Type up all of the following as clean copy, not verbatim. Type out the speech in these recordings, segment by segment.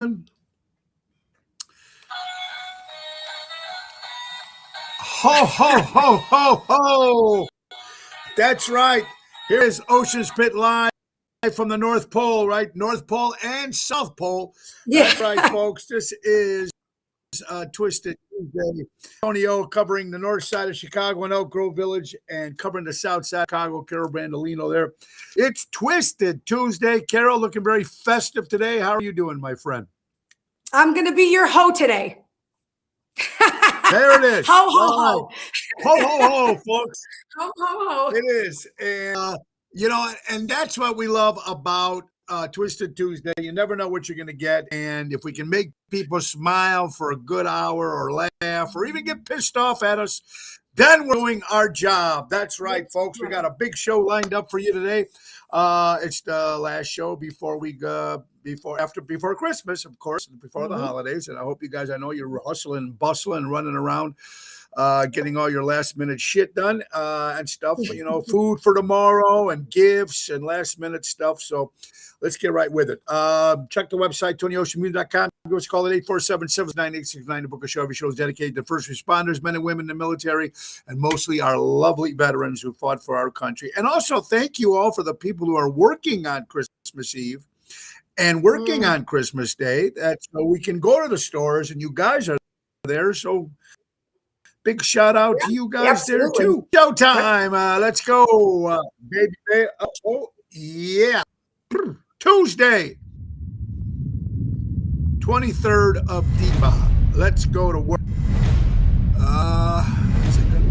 Ho, ho, ho, ho, ho. That's right. Here is Ocean Spit live from the North Pole, right? North Pole and South Pole. Yeah. That's right, folks. This is Twisted Tuesday. Tony O covering the north side of Chicago and Elk Grove Village and covering the south side of Chicago, Carol Brandolino there. It's Twisted Tuesday. Carol, looking very festive today. How are you doing, my friend? I'm going to be your hoe today. There it is. Ho, ho, ho. Ho, ho, ho, folks. Ho, ho, ho. It is. And, and that's what we love about Twisted Tuesday. You never know what you're going to get. And if we can make people smile for a good hour or laugh or even get pissed off at us, then we're doing our job. That's right, folks. We got a big show lined up for you today. It's the last show before Christmas, of course, before the holidays. And I hope you guys, I know you're hustling, bustling, running around, getting all your last minute shit done and stuff, food for tomorrow and gifts and last minute stuff. So let's get right with it. Check the website, TonyOceanMusic.com. Give us a call at 847-798-69 to book a show. Every show is dedicated to first responders, men and women in the military, and mostly our lovely veterans who fought for our country. And also thank you all for the people who are working on Christmas Eve and working on Christmas Day. That's so we can go to the stores and you guys are there. So big shout out to you guys there too. Showtime. Let's go, baby. Oh, yeah. Tuesday, 23rd of Deepa. Let's go to work. Is it good?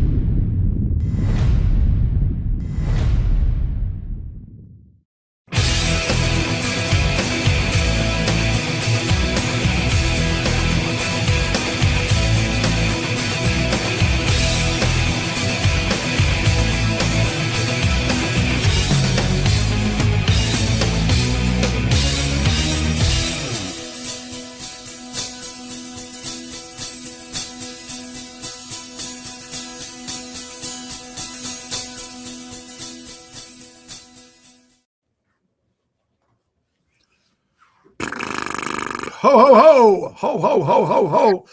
Ho, ho, ho, ho, ho, ho, ho,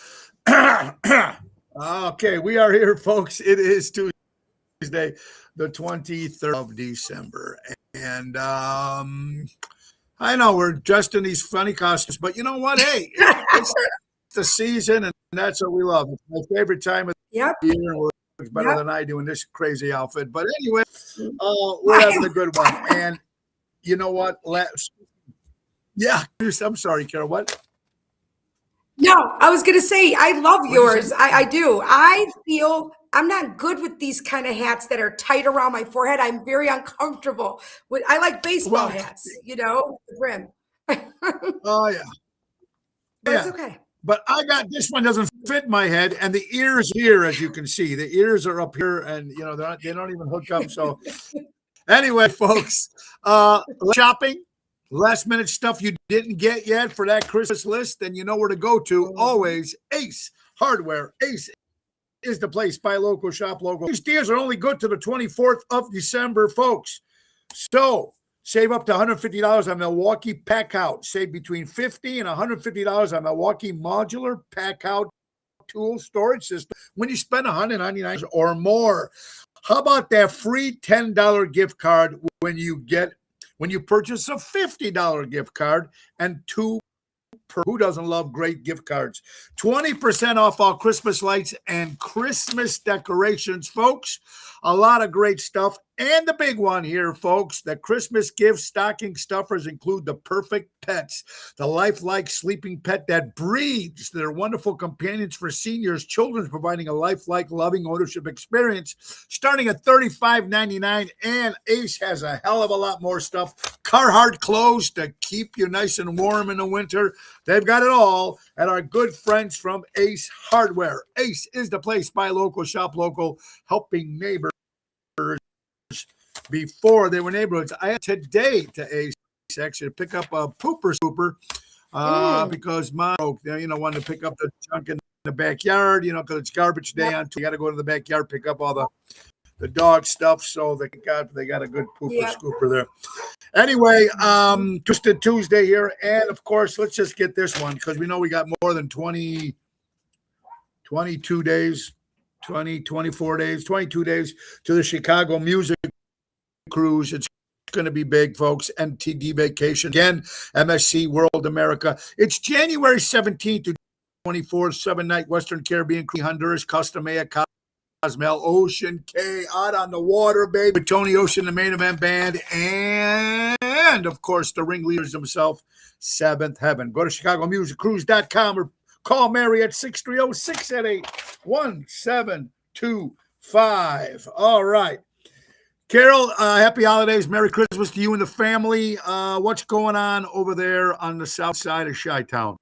ho. Okay, we are here, folks. It is Tuesday, the 23rd of December. And I know we're dressed in these funny costumes, but you know what? Hey, it's the season, and that's what we love. It's my favorite time of the year. It's better than I do in this crazy outfit. But anyway, we're having a good one. And you know what? I'm sorry, Carol. What? No, I was going to say, I love yours. I do. I feel I'm not good with these kind of hats that are tight around my forehead. I'm very uncomfortable with. I like baseball hats, the brim. Oh, yeah. But it's okay. But I got this one doesn't fit my head, and the ears here, as you can see, the ears are up here, and they don't even hook up. So anyway, folks, shopping. Last minute stuff you didn't get yet for that Christmas list, then you know where to go to. Always Ace Hardware. Ace is the place. Buy local, shop local. These deals are only good to the 24th of December, folks. So save up to $150 on Milwaukee Pack-Out. Save between $50 and $150 on Milwaukee Modular Pack-Out tool storage system when you spend $199 or more. How about that free $10 gift card when you purchase a $50 gift card and two per? Who doesn't love great gift cards? 20% off all Christmas lights and Christmas decorations, folks. A lot of great stuff. And the big one here, folks, the Christmas gift stocking stuffers include the perfect pets, the lifelike sleeping pet that breathes. They're wonderful companions for seniors, children, providing a lifelike, loving ownership experience, starting at $35.99. And Ace has a hell of a lot more stuff. Carhartt clothes to keep you nice and warm in the winter. They've got it all at our good friends from Ace Hardware. Ace is the place. Buy local, shop local, helping neighbors before they were neighborhoods. I had today to Ace actually to pick up a pooper scooper because my wanted to pick up the junk in the backyard, because it's garbage day on. You got to go to the backyard, pick up all the the dog stuff. So they got a good pooper Yeah. scooper there. Anyway, Twisted Tuesday here. And of course, let's just get this one because we know we got more than 22 days, 24 days, 22 days to the Chicago Music Cruise. It's going to be big, folks. NTD Vacation again, MSC World America. It's January 17th to 24th, 7-night Western Caribbean, Honduras, Customea, Cozumel, Ocean K, out on the water, baby. With Tony Ocean, the main event band, and of course, the ringleaders himself, Seventh Heaven. Go to ChicagoMusicCruise.com or call Mary at 630-688-1725. All right. Carol, happy holidays. Merry Christmas to you and the family. What's going on over there on the south side of Chi-Town?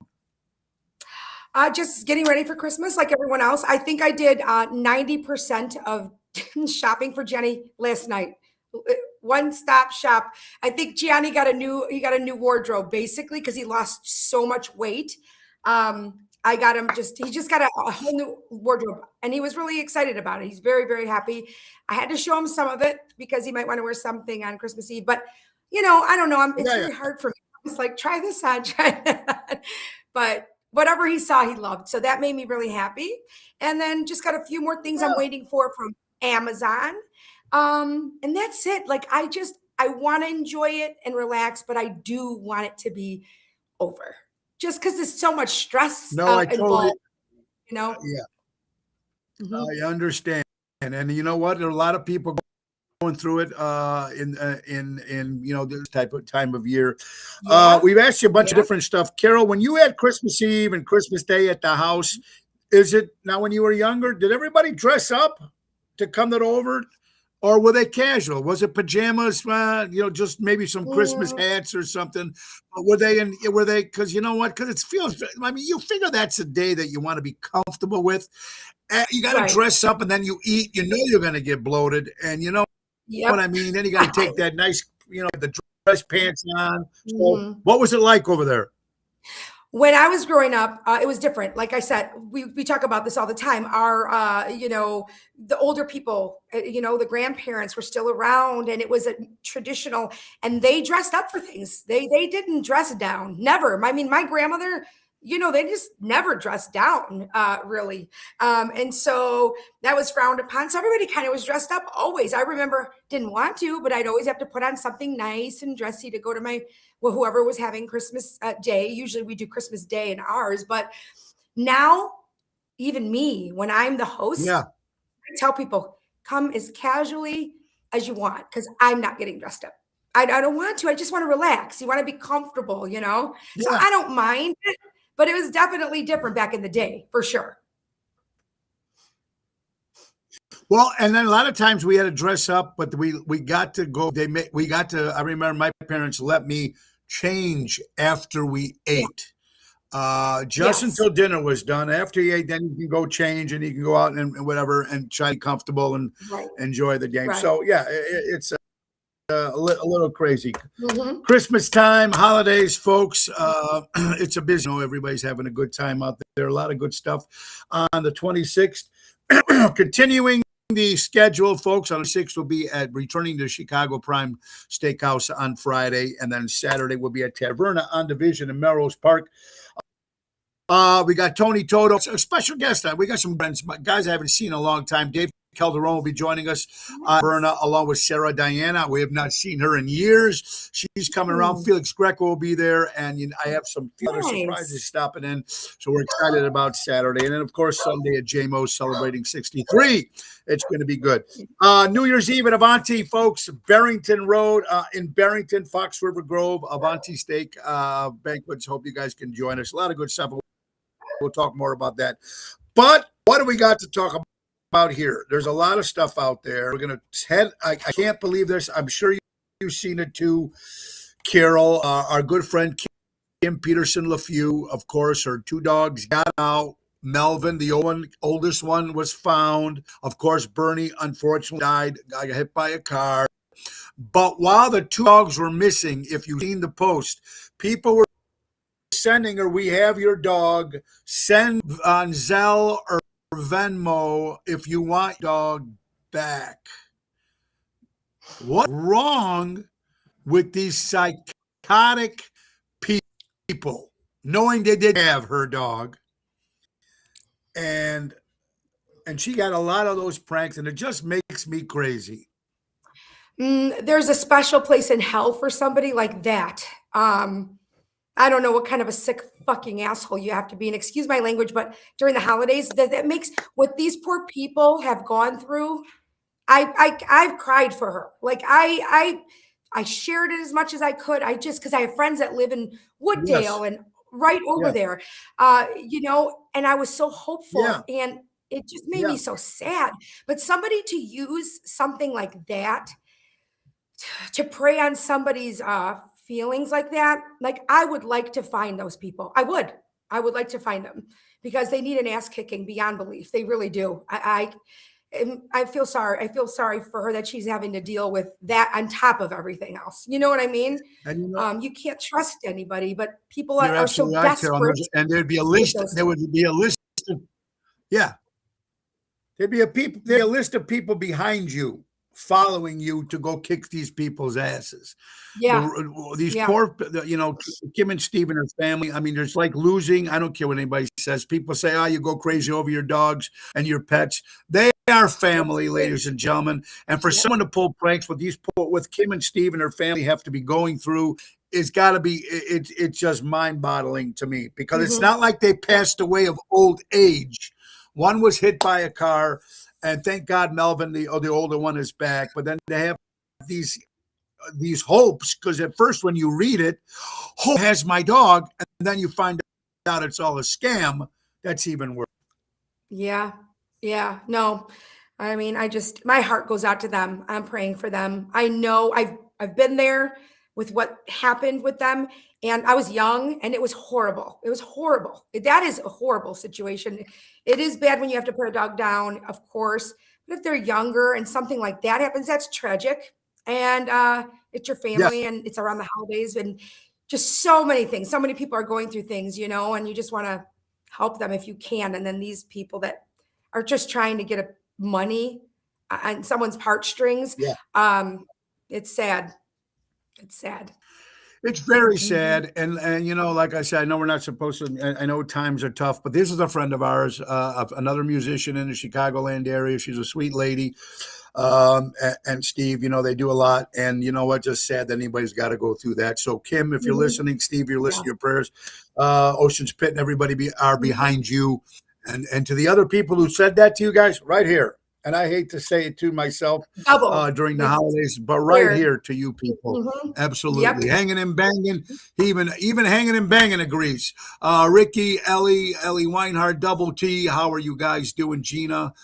Just getting ready for Christmas like everyone else. I think I did 90% of shopping for Jenny last night. One-stop shop. I think Gianni got a new wardrobe basically because he lost so much weight. I got him he just got a whole new wardrobe and he was really excited about it. He's very, very happy. I had to show him some of it because he might want to wear something on Christmas Eve, but I don't know. It's really hard for me. It's like, try this on, try that. But whatever he saw, he loved. So that made me really happy. And then just got a few more things I'm waiting for from Amazon. And that's it. Like, I want to enjoy it and relax, but I do want it to be over. Just because there's so much stress I totally, involved, Yeah. I understand. And you know what? There are a lot of people going through it in this type of time of year. Yeah. We've asked you a bunch of different stuff. Carol, when you had Christmas Eve and Christmas Day at the house, is it now when you were younger, did everybody dress up to come over? Or were they casual? Was it pajamas? Just maybe some Christmas hats or something. Were they? Because you know what? Because it feels. I mean, you figure that's a day that you want to be comfortable with. You got to dress up, and then you eat. You know you're going to get bloated, and you know what I mean. Then you got to take that nice, the dress pants on. So, what was it like over there? When I was growing up, it was different. Like I said, we talk about this all the time. Our, the older people, the grandparents were still around, and it was a traditional, and they dressed up for things. They didn't dress down, never. I mean, my grandmother, they just never dressed down, really. And so that was frowned upon. So everybody kind of was dressed up always. I remember, didn't want to, but I'd always have to put on something nice and dressy to go to whoever was having Christmas Day. Usually we do Christmas Day in ours, but now even me, when I'm the host, I tell people, come as casually as you want, because I'm not getting dressed up. I don't want to. I just want to relax. You want to be comfortable, So I don't mind it. But it was definitely different back in the day, for sure. Well, and then a lot of times we had to dress up, but we got to go. I remember my parents let me change after we ate. Just until dinner was done. After you ate, then you can go change and you can go out and whatever and try to be comfortable and enjoy the game. Right. So it's a little crazy. Christmas time, holidays, folks. It's a busy. Everybody's having a good time out there. A lot of good stuff on the 26th. Continuing the schedule, folks. On the 6th, we'll be returning to Chicago Prime Steakhouse on Friday, and then Saturday we'll be at Taverna on Division in Melrose Park. We got Tony Toto, a special guest. We got some guys I haven't seen in a long time. Dave Calderon will be joining us, Berna, along with Sarah Diana. We have not seen her in years. She's coming around. Felix Greco will be there, and I have some other surprises stopping in. So we're excited about Saturday. And then, of course, Sunday at JMO's celebrating 63. It's going to be good. New Year's Eve at Avanti, folks, Barrington Road in Barrington, Fox River Grove, Avanti Steak Banquets. Hope you guys can join us. A lot of good stuff. We'll talk more about that. But what do we got to talk about here? There's a lot of stuff out there. We're going to head. I can't believe this. I'm sure you've seen it too, Carol. Our good friend Kim Peterson LeFew, of course, her two dogs got out. Melvin, the oldest one, was found. Of course, Bernie, unfortunately, died, got hit by a car. But while the two dogs were missing, if you've seen the post, people were sending her, we have your dog. Send on Zelle or Venmo if you want dog back. What's wrong with these psychotic people, knowing they did have her dog, and she got a lot of those pranks, and it just makes me crazy. There's a special place in hell for somebody like that. I don't know what kind of a sick fucking asshole you have to be, and excuse my language, but during the holidays, that makes what these poor people have gone through. I've cried for her. Like I shared it as much as I could. I just because I have friends that live in Yes. Wooddale and right over Yeah. there, and I was so hopeful, Yeah. and it just made Yeah. me so sad. But somebody to use something like that to prey on somebody's feelings like that, like I would like to find those people. I would like to find them because they need an ass kicking beyond belief. They really do. I feel sorry. I feel sorry for her that she's having to deal with that on top of everything else. You know what I mean? And You can't trust anybody, but people you're are so absolutely right, Carol. desperate. And there'd be a with list. those There would be a list. Yeah. There'd be a list of people behind you following you to go kick these people's asses. Yeah, These yeah, poor, Kim and Steve and her family. I mean, there's like losing. I don't care what anybody says. People say, "Oh, you go crazy over your dogs and your pets." They are family, ladies and gentlemen. And for yeah. someone to pull pranks with Kim and Steve and her family have to be going through, it's got to be. It's just mind-boggling to me because it's Hmm. not like they passed away of old age. One was hit by a car, and thank God Melvin, the older one, is back. But then they have these hopes because at first when you read it, Hope has my dog, and then you find out it's all a scam. That's even worse. Yeah. Yeah. No. I mean, my heart goes out to them. I'm praying for them. I know I've been there with what happened with them, and I was young and it was horrible. It was horrible. That is a horrible situation. It is bad when you have to put a dog down, of course. But if they're younger and something like that happens, that's tragic. And it's your Yeah, family and it's around the holidays and just so many things. So many people are going through things, and you just want to help them if you can. And then these people that are just trying to get a money on someone's heartstrings. yeah. It's sad. It's sad. It's very Mhm. sad, and like I said, I know we're not supposed to. I know times are tough, but this is a friend of ours, another musician in the Chicagoland area. She's a sweet lady, and Steve. They do a lot, and you know what? Just sad that anybody's got to go through that. So Kim, if you're Mhm. listening, Steve, you're Yeah. listening. Your prayers, Ocean's Pit, and everybody are Mhm. behind you, and to the other people who said that to you guys, right here. And I hate to say it to myself Double. during the It's holidays, but right weird. here to you people. Mhm. Absolutely. Yep. Hanging and banging. Even hanging and banging agrees. Ricky, Ellie Weinhardt, Double T. How are you guys doing? Gina,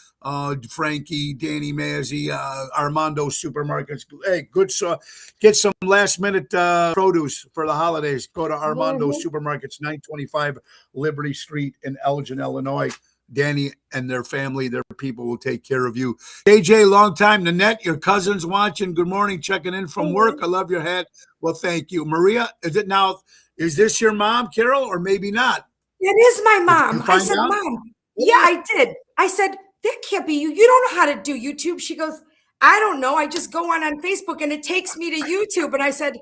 Frankie, Danny Mazzi, Armando Supermarkets. Hey, good. So get some last minute produce for the holidays. Go to Armando Mhm. Supermarkets, 925 Liberty Street in Elgin, Illinois. Danny and their family, their people will take care of you. AJ, long time. Nanette, your cousin's watching. Good morning, checking in from work. Mhm. I love your hat. Well, thank you. Maria, is this your mom, Carol, or maybe not? It is my Did you mom. I find said, out? Mom, yeah, I did. I said, that can't be you. You don't know how to do YouTube. She goes, I don't know. I just go on Facebook and it takes me to YouTube. And I said,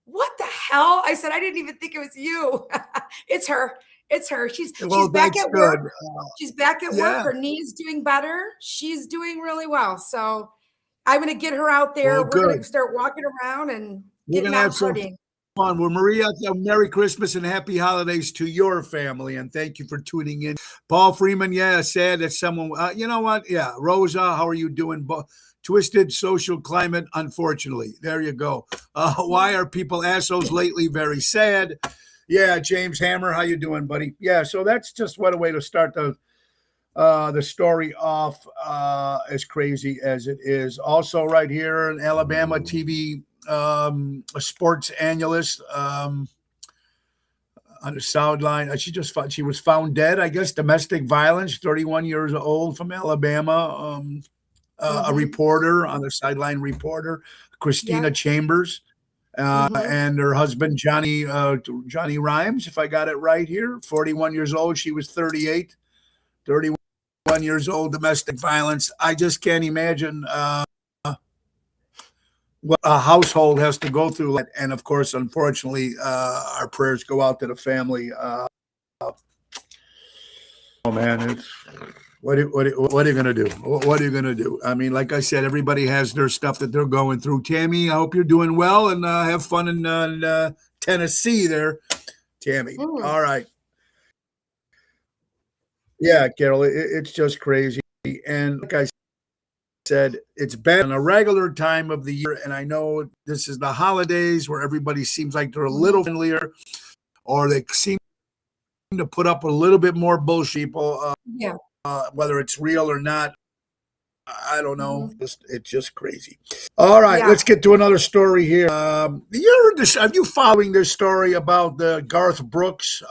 what the hell? I said, I didn't even think it was you. It's her. It's her. She's Well, back that's at good. work. She's back at work. Yeah. Her knee is doing better. She's doing really well. So I'm going to get her out there. Well, We're going good. to start walking around and We're getting going to out have some putting. fun. Well, Maria, Merry Christmas and Happy Holidays to your family. And thank you for tuning in. Paul Freeman, yeah, sad that someone, you know what? Yeah. Rosa, how are you doing? Twisted social climate, unfortunately. There you go. Why are people assholes lately? Very sad. Yeah, James Hammer, how you doing, buddy? Yeah, so that's just what a way to start the story off, as crazy as it is. Also, right here in Alabama, TV a sports analyst on the sideline. She was found dead. I guess domestic violence. 31 years old from Alabama. A Mm-hmm. reporter on the sideline. Reporter Christina Yep. Chambers. Mm-hmm. And her husband Johnny Rhymes, if I got it right here, 41 years old. She was 38. 31 years old, domestic violence. I just can't imagine what a household has to go through. And of course, unfortunately, our prayers go out to the family. Oh man, it's what are you gonna do? What are you gonna do? I mean, like I said, everybody has their stuff that they're going through. Tammy, I hope you're doing well and have fun in Tennessee there, Tammy. All right. Yeah, Carol, it's just crazy. And like I said, it's been on a regular time of the year, and I know this is the holidays where everybody seems like they're a little friendlier, or they seem to put up a little bit more bullshit. Yeah. Whether it's real or not, I don't know. It's just crazy. All right, let's get to another story here. You heard this? Are you following this story about the Garth Brooks?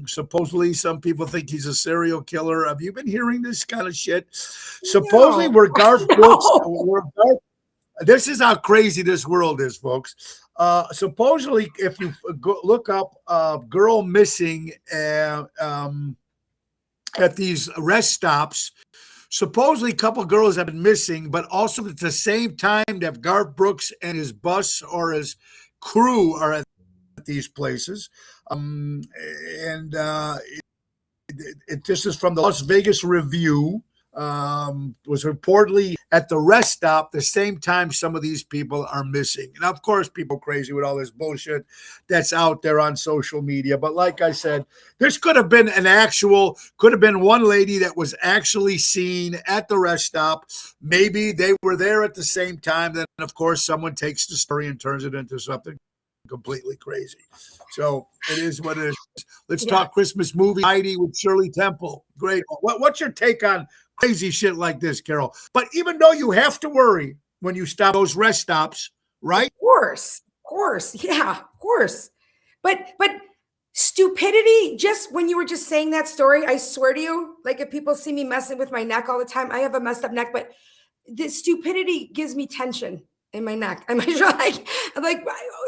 Supposedly, some people think he's a serial killer. Have you been hearing this kind of shit? Supposedly, we're Garth Brooks. This is how crazy this world is, folks. Supposedly, if you look up girl missing at these rest stops, supposedly a couple girls have been missing, but also at the same time that Garth Brooks and his bus or his crew are at these places. This is from the Las Vegas Review. Was reportedly at the rest stop the same time some of these people are missing. And of course, people are crazy with all this bullshit that's out there on social media. But like I said, this could have been one lady that was actually seen at the rest stop. Maybe they were there at the same time. Then, of course, someone takes the story and turns it into something completely crazy. So it is what it is. Let's talk Christmas movie. Heidi with Shirley Temple. Great. What's your take on crazy shit like this, Carol? But even though you have to worry when you stop those rest stops, right? Of course. Yeah, of course. But stupidity, just when you were just saying that story, I swear to you, like if people see me messing with my neck all the time, I have a messed up neck, but the stupidity gives me tension in my neck. I'm like,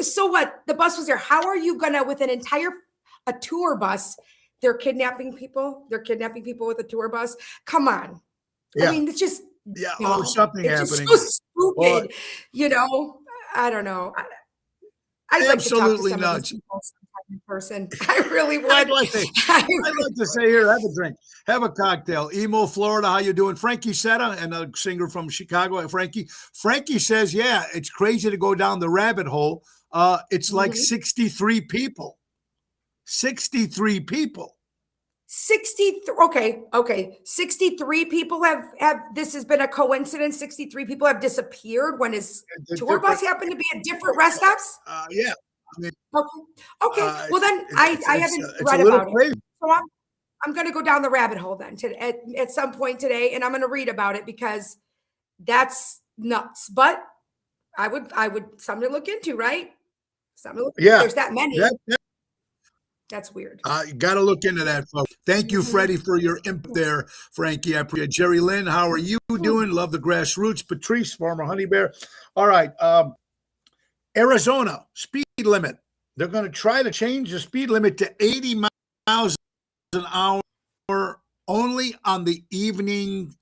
so what? The bus was there. How are you gonna, with a tour bus, they're kidnapping people? They're kidnapping people with a tour bus? Come on. Yeah. I mean, it's just something it's happening. Just so stupid, I don't know. I'd like to talk to some of these people in person. I really would. I'd like to say, here, have a drink, have a cocktail. Emo, Florida, how you doing? Frankie Setta, and a singer from Chicago. Frankie says, yeah, it's crazy to go down the rabbit hole. It's like 63 people. 63 people. 63. Okay. 63 people have this has been a coincidence. 63 people have disappeared when his tour bus happened to be at different rest stops. Yeah. I mean, okay. Well, then I haven't read about it. So I'm going to go down the rabbit hole then at some point today, and I'm going to read about it because that's nuts. But I would something to look into, right? There's that many. That's weird. You got to look into that, folks. Thank you, Freddie, for your input there, Frankie. I appreciate it. Jerry Lynn, how are you doing? Love the grassroots. Patrice, former Honey Bear. All right. Arizona, speed limit. They're going to try to change the speed limit to 80 miles an hour only on the evening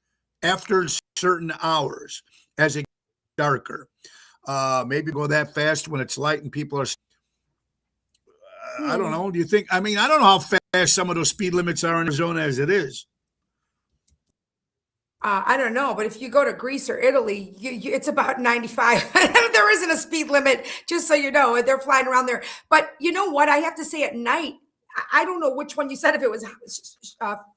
after certain hours as it gets darker. Maybe go that fast when it's light and people are... I don't know. Do you think? I mean, I don't know how fast some of those speed limits are in Arizona as it is. I don't know, but if you go to Greece or Italy, it's about 95. There isn't a speed limit, just so you know. They're flying around there. But you know what? I have to say, at night, I don't know which one you said, if it was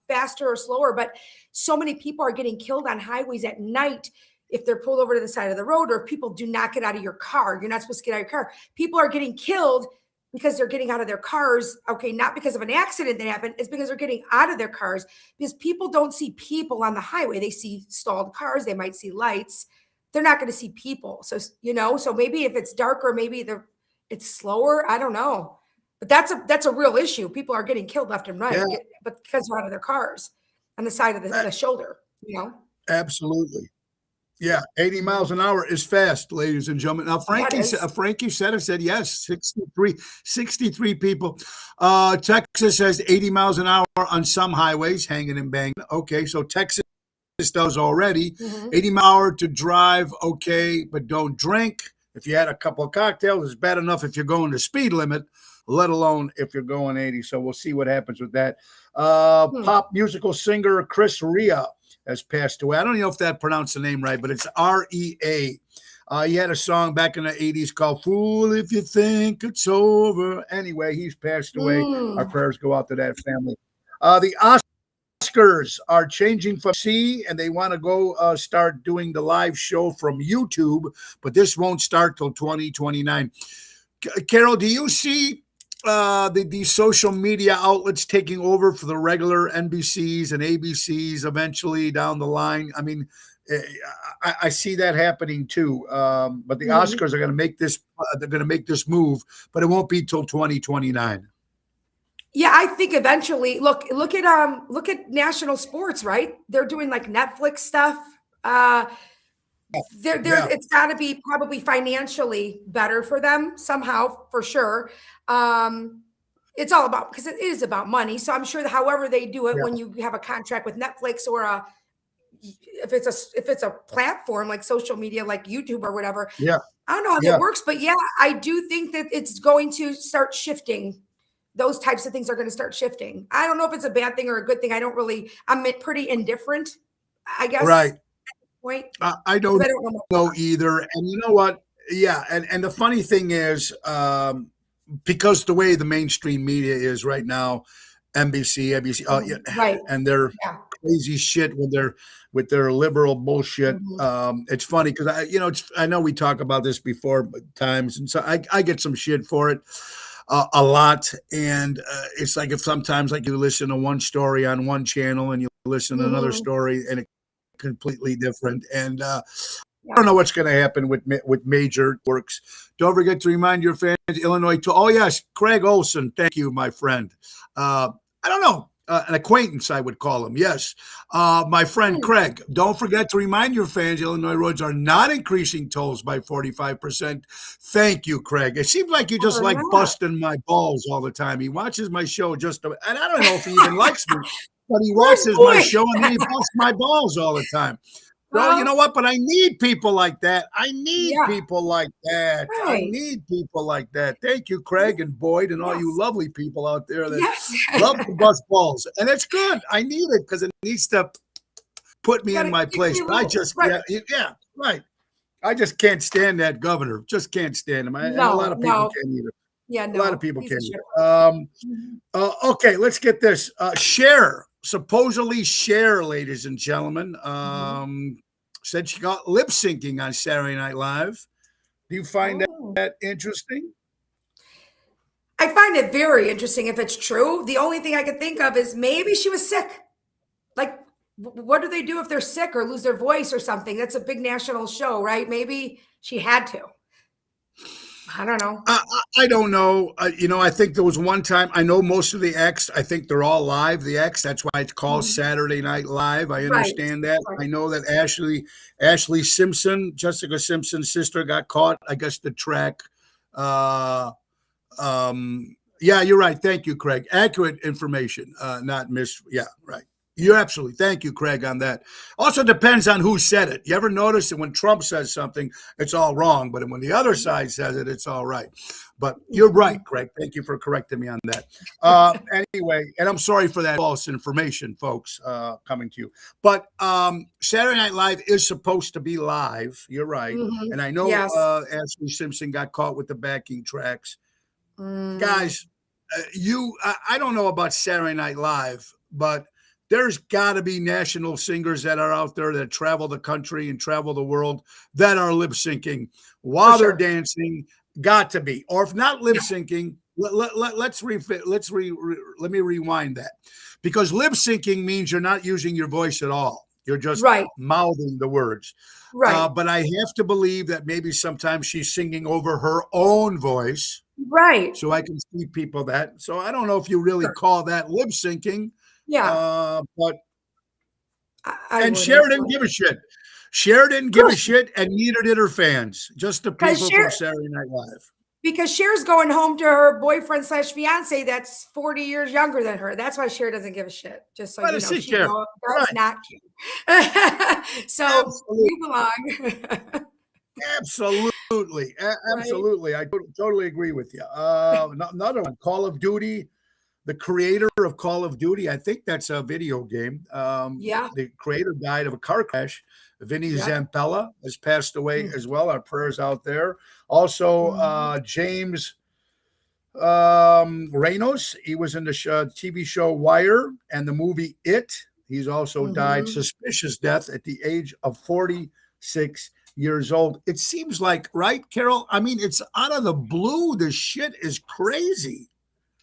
faster or slower, but so many people are getting killed on highways at night if they're pulled over to the side of the road, or if people do not get out of your car. You're not supposed to get out of your car. People are getting killed because they're getting out of their cars. Okay, not because of an accident that happened. It's because they're getting out of their cars, because people don't see people on the highway. They see stalled cars. They might see lights. They're not going to see people. So, so maybe if it's darker, maybe it's slower. I don't know. But that's a real issue. People are getting killed left and right, but because they're out of their cars on the side of the shoulder, Absolutely. Yeah, 80 miles an hour is fast, ladies and gentlemen. Now, Frankie said yes, 63 people. Texas has 80 miles an hour on some highways, hanging and banging. Okay, so Texas does already. 80 mile an hour to drive, okay, but don't drink. If you had a couple of cocktails, it's bad enough if you're going the speed limit, let alone if you're going 80. So we'll see what happens with that. Pop musical singer Chris Rea has passed away. I don't know if that pronounced the name right, but it's Rea. He had a song back in the 80s called Fool If You Think It's Over. Anyway, he's passed away. Our prayers go out to that family. The Oscars are changing from C, and they want to go start doing the live show from YouTube, but this won't start till 2029. Carol, do you see the social media outlets taking over for the regular NBCs and ABCs eventually down the line? I mean, I see that happening too. But the Oscars are going to make this. They're going to make this move, but it won't be till 2029. Yeah, I think eventually. Look at national sports, right? They're doing like Netflix stuff. It's got to be probably financially better for them somehow, for sure. It's all about, because it is about money. So I'm sure that however they do it, when you have a contract with Netflix or if it's a platform like social media, like YouTube or whatever. Yeah, I don't know how that works, but yeah, I do think that it's going to start shifting. Those types of things are going to start shifting. I don't know if it's a bad thing or a good thing. I'm pretty indifferent, I guess. Right. At this point. I don't know either. And you know what? Yeah. And the funny thing is, because the way the mainstream media is right now, NBC, ABC, right. And they're crazy shit with their liberal bullshit. It's funny because I know we talk about this before times, and so I get some shit for it. A lot, and it's like if sometimes like you listen to one story on one channel and you listen to another story and it's completely different. And I don't know what's going to happen with major works. Don't forget to remind your fans, Illinois. Oh yes, Craig Olson. Thank you, my friend. I don't know. An acquaintance, I would call him. Yes. My friend Craig, don't forget to remind your fans Illinois roads are not increasing tolls by 45%. Thank you, Craig. It seems like you just like busting my balls all the time. He watches my show and I don't know if he even likes me, but he watches my show and then he busts my balls all the time. Well, you know what? But I need people like that. I need people like that. Right. I need people like that. Thank you, Craig and Boyd and all you lovely people out there that love to bust balls. And it's good. I need it because it needs to put me in my place. But I just, right. I just can't stand that governor. Just can't stand him. And a lot of people can't either. Yeah, no. A lot of people can't either. Okay, let's get this. Supposedly Cher, ladies and gentlemen, said she got lip syncing on Saturday Night Live. Do you find that interesting? I find it very interesting if it's true. The only thing I could think of is maybe she was sick. Like, what do they do if they're sick or lose their voice or something? That's a big national show, right? Maybe she had to. I don't know. I don't know. I think there was one time, I know most of the acts, I think they're all live, the acts. That's why it's called Saturday Night Live. I understand that. Right. I know that Ashley Simpson, Jessica Simpson's sister, got caught, I guess, the track. Yeah, you're right. Thank you, Craig. Accurate information, not yeah, right. You're absolutely. Thank you, Craig, on that. Also depends on who said it. You ever notice that when Trump says something, it's all wrong, but when the other side says it, it's all right. But you're right, Craig. Thank you for correcting me on that. Anyway, and I'm sorry for that false information, folks, coming to you. But Saturday Night Live is supposed to be live. You're right. And I know Ashley Simpson got caught with the backing tracks. Guys, I don't know about Saturday Night Live, but there's got to be national singers that are out there that travel the country and travel the world that are lip syncing while they're dancing. Got to be, or if not lip syncing, let me rewind that, because lip syncing means you're not using your voice at all. You're just mouthing the words. Right. But I have to believe that maybe sometimes she's singing over her own voice. Right. So I can see people that. So I don't know if you really call that lip syncing. Yeah. But Cher didn't give a shit. Cher didn't give a shit, and neither did her fans. Just the people from Saturday Night Live. Because Cher's going home to her boyfriend / fiance that's 40 years younger than her. That's why Cher doesn't give a shit. Just so you know, she does not care. So you belong. Absolutely. Right? Absolutely. I totally agree with you. Another one, Call of Duty. The creator of Call of Duty, I think that's a video game. Yeah. The creator died of a car crash. Vinny Yep. Zampella has passed away Mm. as well. Our prayers out there. Also, Mhm. James Reynolds, he was in the TV show Wire and the movie It. He's also died Mhm. suspicious death at the age of 46 years old. It seems like, right, Carol? I mean, it's out of the blue. This shit is crazy.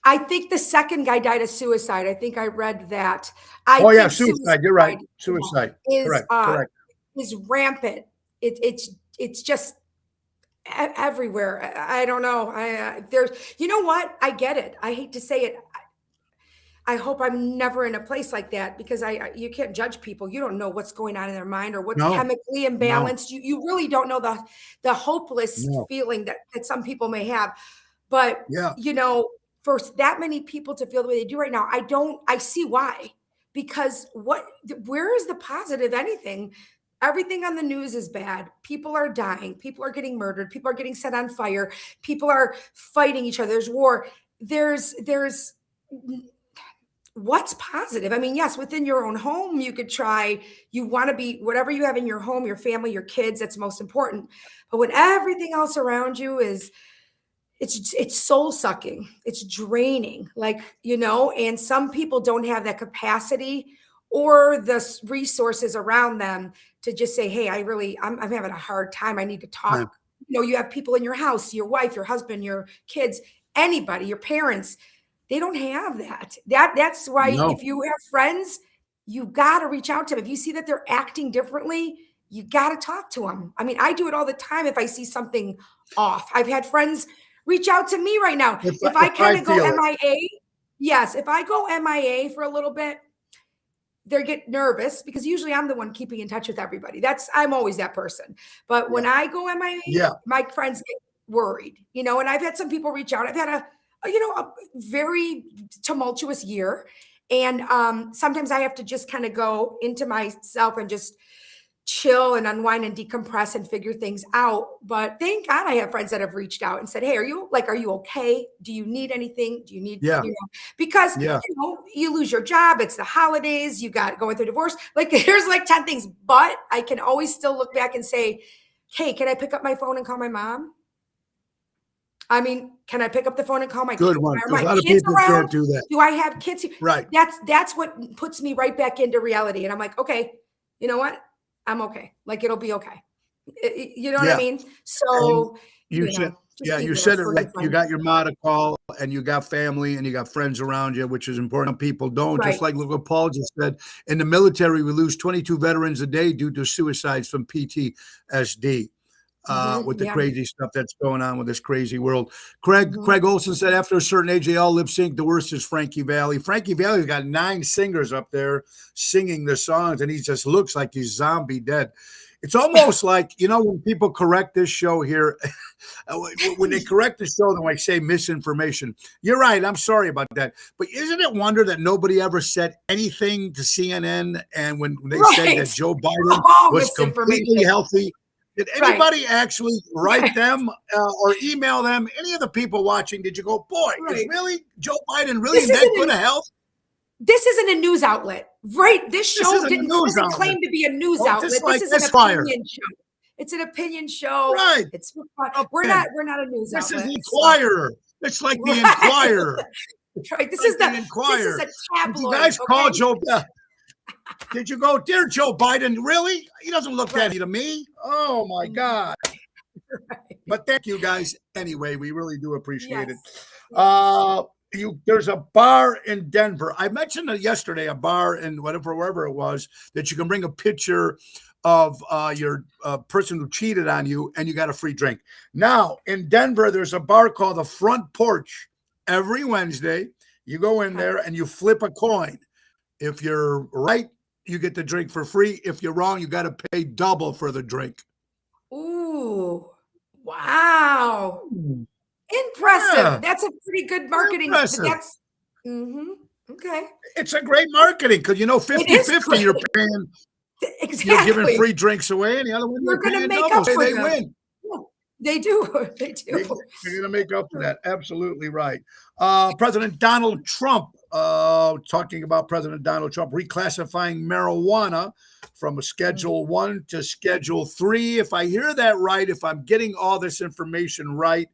I think the second guy died of suicide. I think I read that. I Oh yeah, think suicide. You're right. suicide, Suicide. is Correct. Correct. is rampant. It's just everywhere. I don't know. There's, you know what? I get it. I hate to say it. I hope I'm never in a place like that because you can't judge people. You don't know what's going on in their mind or what's No, chemically no, imbalanced. You really don't know the hopeless no. feeling that some people may have. But Yeah. you know, for that many people to feel the way they do right now, I see why. Because where is the positive anything? Everything on the news is bad. People are dying. People are getting murdered. People are getting set on fire. People are fighting each other. There's war. There's what's positive? I mean, yes, within your own home, you could try, you want to be whatever you have in your home, your family, your kids, that's most important. But when everything else around you is, it's soul sucking, it's draining, like, you know, and some people don't have that capacity or the resources around them to just say, hey, I'm having a hard time. I need to Yeah. talk. You know, you have people in your house, your wife, your husband, your kids, anybody, your parents, they don't have that. That's why No. if you have friends, you got to reach out to them. If you see that they're acting differently, you got to talk to them. I mean, I do it all the time if I see something off. I've had friends reach out to me right now. If I kind of go feel it. MIA, yes, if I go MIA for a little bit, they get nervous because usually I'm the one keeping in touch with everybody. I'm always that person. But when I go MIA, Yeah. my friends get worried, you know, and I've had some people reach out. I've had a very tumultuous year. And sometimes I have to just kind of go into myself and just chill and unwind and decompress and figure things out. But thank God I have friends that have reached out and said, hey, are you okay? Do you need anything? Do you need, Yeah. you know, because, Yeah. you know, you lose your job. It's the holidays. You got going through divorce. Like there's like 10 things, but I can always still look back and say, hey, can I pick up my phone and call my mom? I mean, can I pick up the phone and call my Good kids? one. Are Because my a lot of kids people around? can't do that. Do I have kids? Right. That's what puts me right back into reality. And I'm like, okay, you know what? I'm okay. Like it'll be okay. You know what I Yeah. mean? So, You you said, know, yeah, just you keep said it a right. fun. You got your ma to call and you got family and you got friends around you, which is important. People don't. Right. Just like look what Paul just said. In the military, we lose 22 veterans a day due to suicides from PTSD. With the Yeah. crazy stuff that's going on with this crazy world. Craig Olson said after a certain age, they all lip sync. The worst is Frankie Valli. Frankie Valli's got 9 singers up there singing the songs, and he just looks like he's zombie dead. It's almost like, you know, when people correct this show here, when they correct the show, they might say misinformation. You're right. I'm sorry about that. But isn't it wonder that nobody ever said anything to CNN? And when they said that Joe Biden was completely healthy, did anybody actually write them or email them? Any of the people watching, did you go, boy, is really Joe Biden really in that good of health? This isn't a news outlet, right? This show doesn't claim to be a news outlet. This is an opinion show. It's an opinion show. Right. We're not a news outlet. This is the Inquirer. It's like the Inquirer. Right. This is the Inquirer. This is a tabloid. Did you guys call Joe? Did you go, dear Joe Biden? Really? He doesn't look that to me. Oh my God. But thank you guys. Anyway, we really do appreciate it. There's a bar in Denver. I mentioned yesterday, a bar in wherever it was, that you can bring a picture of your person who cheated on you and you got a free drink. Now in Denver, there's a bar called the Front Porch. Every Wednesday, you go in there and you flip a coin. If you're right, you get the drink for free. If you're wrong, you got to pay double for the drink. Ooh, wow. Impressive. Yeah. That's a pretty good marketing. Okay. It's a great marketing because, you know, 50-50, you're paying. Exactly. You're giving free drinks away, and the other one you're going to make double. up for they win. They do. They They, do. they're going to make up for that. Absolutely right. President Donald Trump, talking about President Donald Trump reclassifying marijuana from a Schedule 1 to Schedule 3. If I hear that right, if I'm getting all this information right,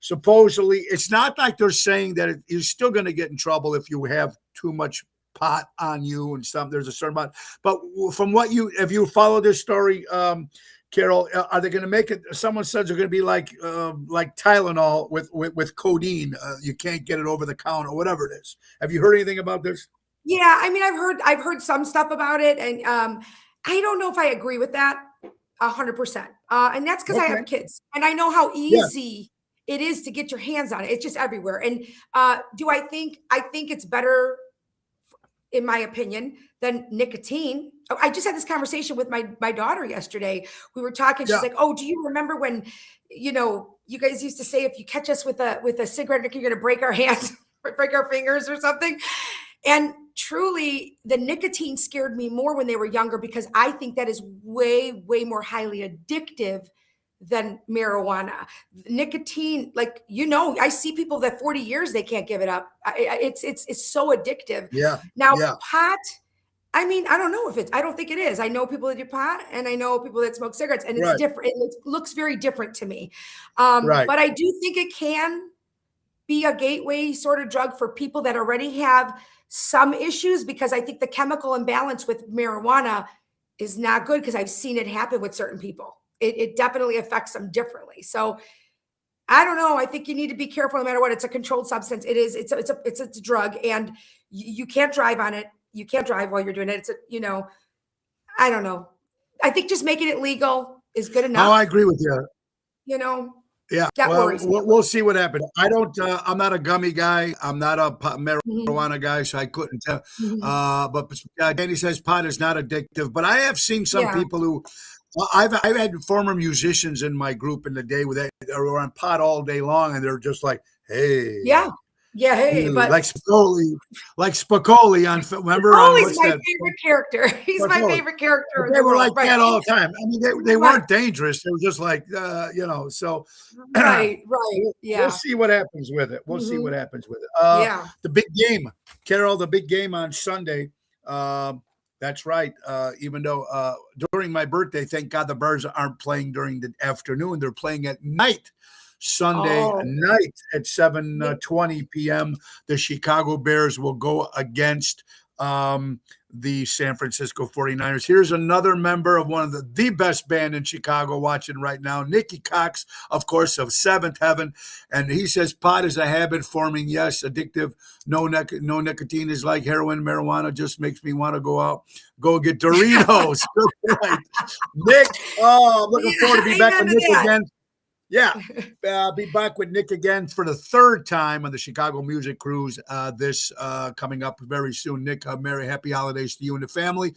supposedly it's not like they're saying that you're still going to get in trouble if you have too much pot on you and stuff. There's a certain amount. But from what if you follow this story, Carol, are they going to make it? Someone says they're going to be like Tylenol with codeine. You can't get it over the counter, or whatever it is. Have you heard anything about this? Yeah, I mean, I've heard some stuff about it, and I don't know if I agree with that 100%. And that's because I have kids, and I know how easy it is to get your hands on it. It's just everywhere. And do I think it's better, in my opinion, than nicotine? I just had this conversation with my daughter yesterday. We were talking. She's like, "Oh, do you remember when, you guys used to say if you catch us with a cigarette, you're going to break our hands, break our fingers, or something?" And truly, the nicotine scared me more when they were younger, because I think that is way, way more highly addictive than marijuana. Nicotine, I see people that 40 years they can't give it up. It's so addictive. Yeah. Now pot, I mean, I don't know if I don't think it is. I know people that do pot, and I know people that smoke cigarettes, and it's different. It looks very different to me. But I do think it can be a gateway sort of drug for people that already have some issues, because I think the chemical imbalance with marijuana is not good, because I've seen it happen with certain people. It definitely affects them differently. So I don't know. I think you need to be careful no matter what. It's a controlled substance. It is. It's a drug, and you can't drive on it. You can't drive while you're doing it. I don't know. I think just making it legal is good enough. Oh, I agree with you. Yeah. We'll see what happens. I'm not a gummy guy. I'm not a marijuana guy, so I couldn't tell. But Danny says pot is not addictive. But I have seen some people who, I've had former musicians in my group in the day that are on pot all day long, and they're just like, hey. Yeah, hey, but like Spicoli on. Remember, Spicoli's my favorite character. He's my favorite character. They were like that all the time. I mean, they weren't dangerous. They were just like, So, right, yeah. We'll see what happens with it. We'll see what happens with it. The big game, Carol. The big game on Sunday. That's right. Even though during my birthday, thank God the Bears aren't playing during the afternoon. They're playing at night. Sunday night at 7:20 p.m. The Chicago Bears will go against the San Francisco 49ers. Here's another member of one of the best band in Chicago watching right now, Nikki Cox, of course, of Seventh Heaven. And he says pot is a habit forming. Yes, addictive. No nicotine is like heroin. Marijuana just makes me want to go get Doritos. Right. Nick, I'm looking forward to be back with Nick again. Yeah, be back with Nick again for the third time on the Chicago Music Cruise. This coming up very soon. Nick, merry happy holidays to you and the family.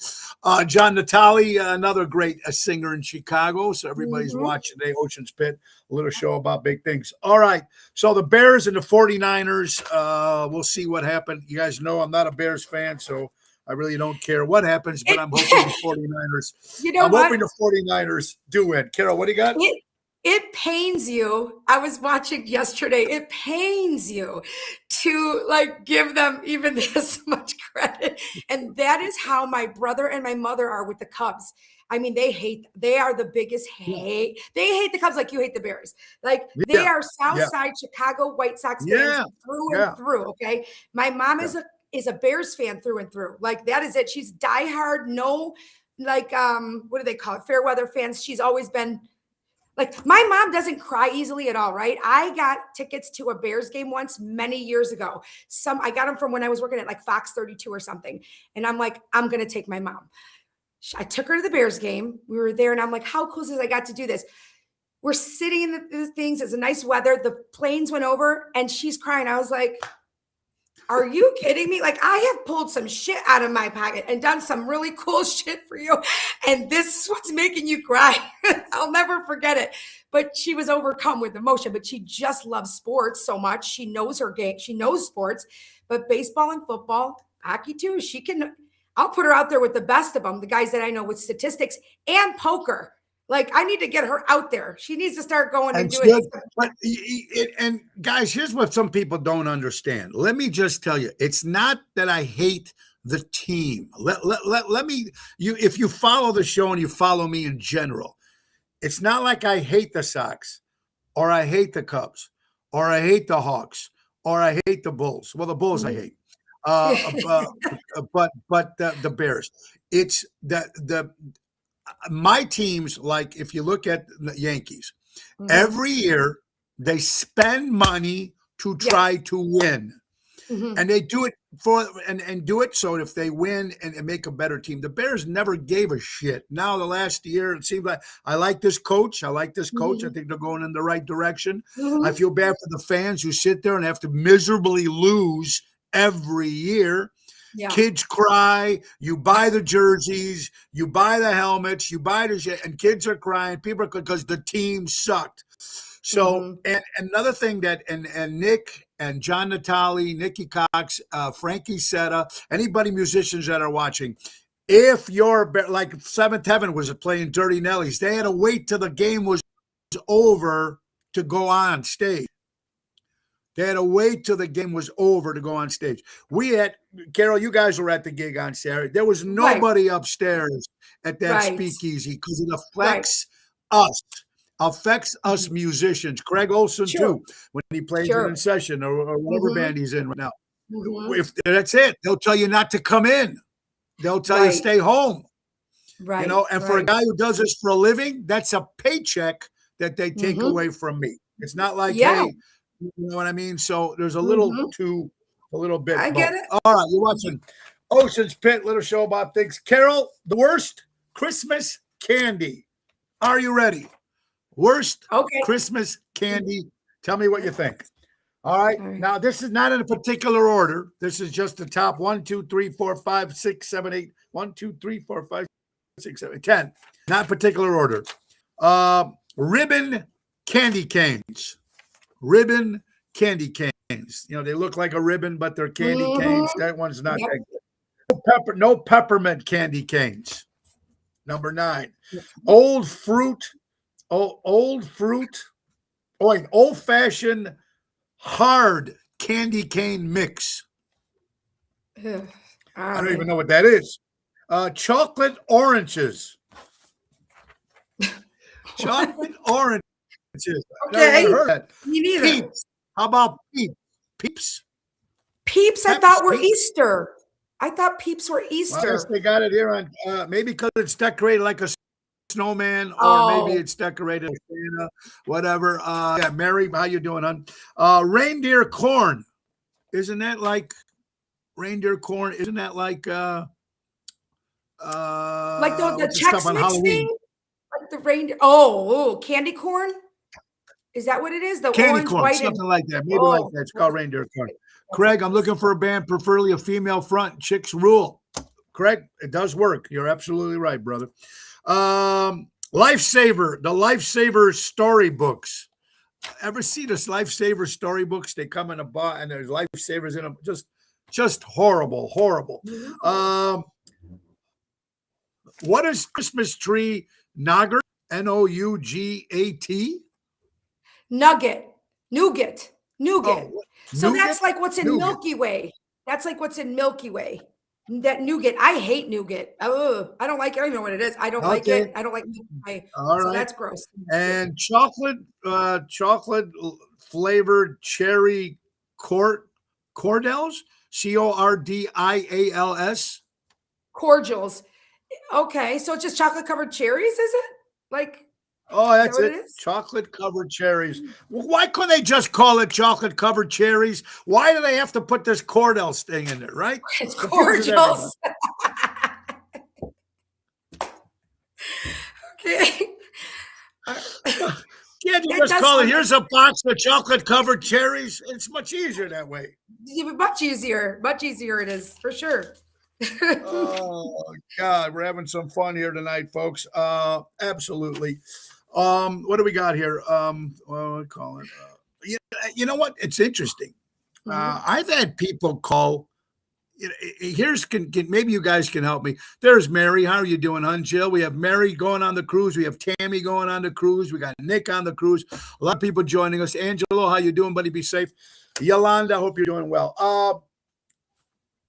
John Natale, another great singer in Chicago. So everybody's watching today. Ocean's Pit, a little show about big things. All right, so the Bears and the 49ers. We'll see what happened. You guys know I'm not a Bears fan, so I really don't care what happens. But I'm hoping the 49ers. Hoping the 49ers do win. Carol, what do you got? It pains you. I was watching yesterday. It pains you to give them even this much credit. And that is how my brother and my mother are with the Cubs. I mean, they are the biggest hate. They hate the Cubs like you hate the Bears. They are Southside Chicago White Sox fans through and through. Okay. My mom is a Bears fan through and through. That is it. She's diehard. No, what do they call it? Fair weather fans. She's always been my mom doesn't cry easily at all, right? I got tickets to a Bears game once many years ago. I got them from when I was working at Fox 32 or something. And I'm like, I'm going to take my mom. I took her to the Bears game. We were there and I'm like, how cool is it I got to do this? We're sitting in the things. It's a nice weather. The planes went over and she's crying. I was like, are you kidding me? I have pulled some shit out of my pocket and done some really cool shit for you. And this is what's making you cry. I'll never forget it. But she was overcome with emotion, but she just loves sports so much. She knows her game. She knows sports, but baseball and football, hockey too. I'll put her out there with the best of them. The guys that I know with statistics and poker. Like, I need to get her out there. She needs to start going and And doing should, stuff. but and guys, here's what some people don't understand. Let me just tell you, it's not that I hate the team. Let me if you follow the show and you follow me in general, it's not like I hate the Sox or I hate the Cubs or I hate the Hawks or I hate the Bulls. Well, the Bulls I hate. But the Bears. It's the my teams, like if you look at the Yankees, every year they spend money to try to win. And they do it and do it so if they win and make a better team. The Bears never gave a shit. Now the last year it seems like I like this coach. I think they're going in the right direction. I feel bad for the fans who sit there and have to miserably lose every year. Yeah. Kids cry, you buy the jerseys, you buy the helmets, you buy the shit, and kids are crying, people are because the team sucked. So, and another thing that, and Nick and John Natale, Nikki Cox, Frankie Setta, anybody, musicians that are watching, if you're like Seventh Heaven was playing Dirty Nellies, they had to wait till the game was over to go on stage. They had to wait till the game was over to go on stage. We had, Carol, you guys were at the gig on Saturday. There was nobody upstairs at that speakeasy because it affects us. Affects us musicians. Craig Olson too, when he plays it in session or whatever band he's in right now. If that's it, they'll tell you not to come in. They'll tell you stay home. Right. You know, and for a guy who does this for a living, that's a paycheck that they take away from me. It's not like, hey, you know what I mean? So there's a little a little bit. I get it. All right, you're watching Ocean's Pit, little show about things. Carol, the worst Christmas candy. Are you ready? Worst Christmas candy. Tell me what you think. All right. Now, this is not in a particular order. This is just the top 1, 2, 3, 4, 5, 6, 7, 8. 1, 2, 3, 4, 5, 6, 7, 10. Not particular order. Ribbon candy canes. Ribbon candy canes. You know, they look like a ribbon, but they're candy canes. That one's not that good. No peppermint candy canes. Number 9. Old fashioned hard candy cane mix. I don't even know what that is. Chocolate oranges. Chocolate oranges. Okay. Never heard that. Me neither. Peeps. How about Peeps? Peeps. Peeps, I thought were Easter. I thought Peeps were Easter. Well, I guess they got it here on maybe because it's decorated like a snowman, or maybe it's decorated like Santa, whatever. Yeah, Mary, how you doing, hon? Reindeer corn. Isn't that like reindeer corn? Isn't that like the Chex Mix thing? Like the reindeer. Oh, candy corn? Is that what it is? The candy orange, corn, white, something like that. Maybe like that. It's called reindeer corn. Craig, I'm looking for a band, preferably a female front. Chicks rule. Craig, it does work. You're absolutely right, brother. Lifesaver, the Lifesaver storybooks. Ever see this Lifesaver storybooks? They come in a box and there's lifesavers in them. Just horrible. What is Christmas tree nougat? Nougat? Nougat. Oh, so nougat? That's like what's in Milky Way. That's like what's in Milky Way. That nougat. I hate nougat. Oh, I don't like it. I don't even know what it is. I don't like it. I don't like it. So that's gross. And chocolate flavored cherry Cordals. Cordials. Cordials. Okay, so it's just chocolate covered cherries, is it? Like, that's it. Chocolate covered cherries. Why couldn't they just call it chocolate covered cherries? Why do they have to put this Cordals thing in there, right? It's cordials. Okay. Can't you just call it, here's a box of chocolate covered cherries? It's much easier that way. Much easier it is, for sure. Oh God, we're having some fun here tonight, folks. Absolutely. What do we got here? What I call it? You know what? It's interesting. I've had people call, here's maybe you guys can help me. There's Mary. How are you doing, hon? Jill? We have Mary going on the cruise. We have Tammy going on the cruise. We got Nick on the cruise. A lot of people joining us. Angelo, how you doing, buddy? Be safe. Yolanda, hope you're doing well.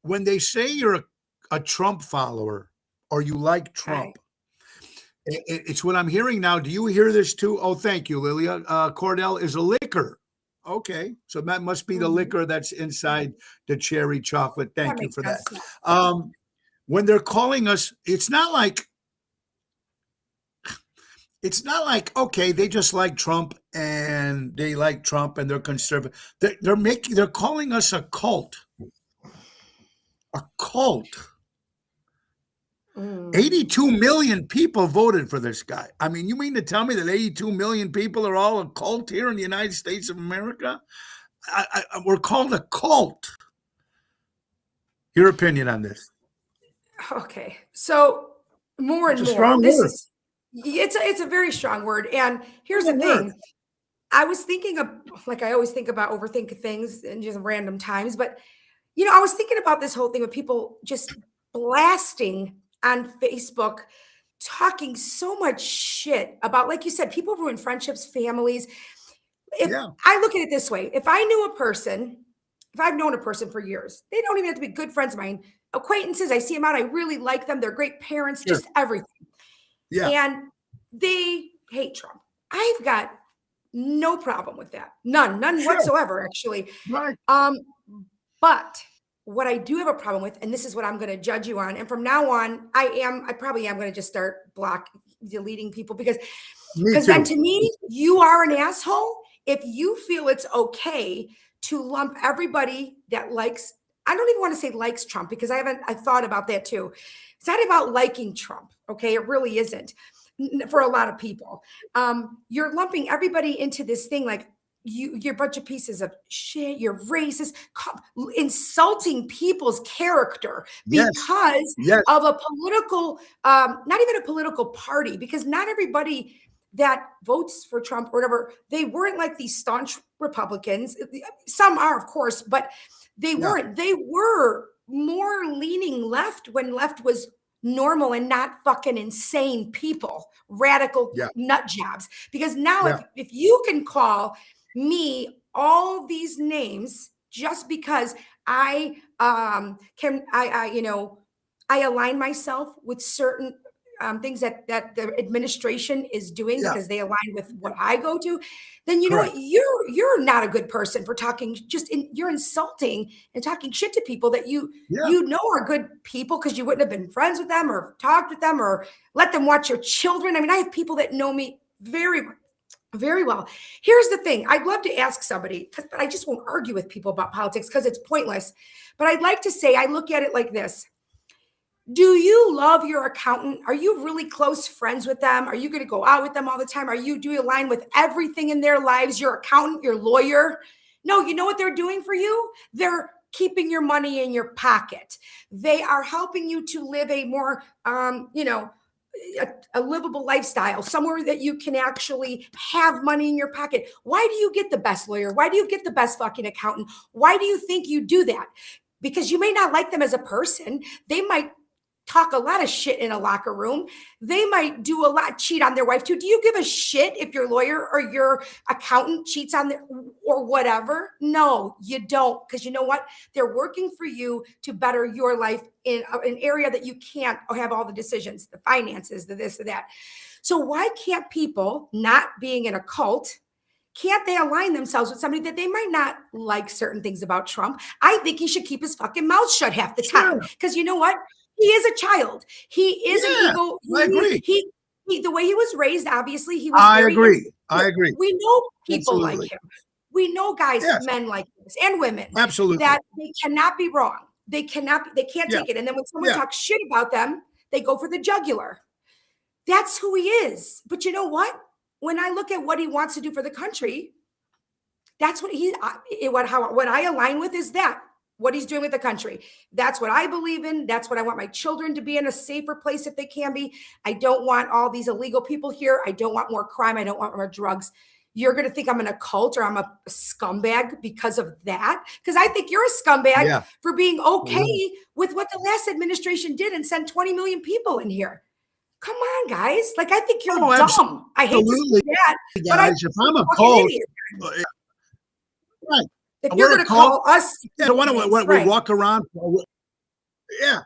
When they say you're a Trump follower or you like Trump, it's what I'm hearing now. Do you hear this too? Oh, thank you, Lilia. Cordell is a liquor. Okay, so that must be the liquor that's inside the cherry chocolate. Thank you for that. When they're calling us, it's not like, okay, they just like Trump and they like Trump and they're conservative. They're calling us a cult. A cult. 82 million people voted for this guy. I mean, you mean to tell me that 82 million people are all a cult here in the United States of America? We're called a cult. Your opinion on this? Okay, so more and more. It's a very strong word. And here's the thing. I was thinking of, like I always think about, overthink things in just random times, but I was thinking about this whole thing with people just blasting on Facebook, talking so much shit about, like you said, people ruin friendships, families. I look at it this way, if I've known a person for years, they don't even have to be good friends of mine, acquaintances, I see them out, I really like them, they're great parents, just everything. And they hate Trump. I've got no problem with that. None whatsoever, actually. Right. But what I do have a problem with, and this is what I'm going to judge you on, and from now on, I probably am going to just start deleting people because then to me, you are an asshole if you feel it's okay to lump everybody that likes, I don't even want to say likes Trump because I thought about that too. It's not about liking Trump, okay? It really isn't for a lot of people. You're lumping everybody into this thing like, you're a bunch of pieces of shit, you're racist, insulting people's character because of a political, not even a political party, because not everybody that votes for Trump or whatever, they weren't like these staunch Republicans. Some are, of course, but they weren't. They were more leaning left when left was normal and not fucking insane people, radical nut jobs. Because now if you can call me all these names just because I align myself with certain things that the administration is doing because they align with what I go to, then you know what, you're not a good person for talking. You're insulting and talking shit to people that you know are good people because you wouldn't have been friends with them or talked with them or let them watch your children. I mean, I have people that know me very, very well. Here's the thing. I'd love to ask somebody, but I just won't argue with people about politics because it's pointless. But I'd like to say, I look at it like this. Do you love your accountant? Are you really close friends with them? Are you going to go out with them all the time? Do you align with everything in their lives? Your accountant, your lawyer? No, you know what they're doing for you? They're keeping your money in your pocket. They are helping you to live a more, a livable lifestyle, somewhere that you can actually have money in your pocket. Why do you get the best lawyer? Why do you get the best fucking accountant? Why do you think you do that? Because you may not like them as a person. They might talk a lot of shit in a locker room. They might do a lot, cheat on their wife too. Do you give a shit if your lawyer or your accountant cheats on their or whatever? No, you don't. Because you know what? They're working for you to better your life in an area that you can't have all the decisions, the finances, the this, the that. So why can't people, not being in a cult, can't they align themselves with somebody that they might not like certain things about Trump? I think he should keep his fucking mouth shut half the time. Because you know what? He is a child. He is an ego. I agree. He the way he was raised, obviously, he was. I agree. We know people like him. We know guys, men like this, and women. Absolutely. That they cannot be wrong. They can't take it. And then when someone talks shit about them, they go for the jugular. That's who he is. But you know what? When I look at what he wants to do for the country, that's what what I align with is that. What he's doing with the country. That's what I believe in. That's what I want my children to be in, a safer place if they can be. I don't want all these illegal people here. I don't want more crime. I don't want more drugs. you're going to think I'm in a cult or I'm a scumbag because of that. Because I think you're a scumbag Yeah. for being okay with what the last administration did and sent 20 million people in here. Come on, guys. Like, I think you're dumb. I hate to say that, but Guys, if I'm a cult, right. If you're going to call us, yeah, why don't we walk around? Yeah.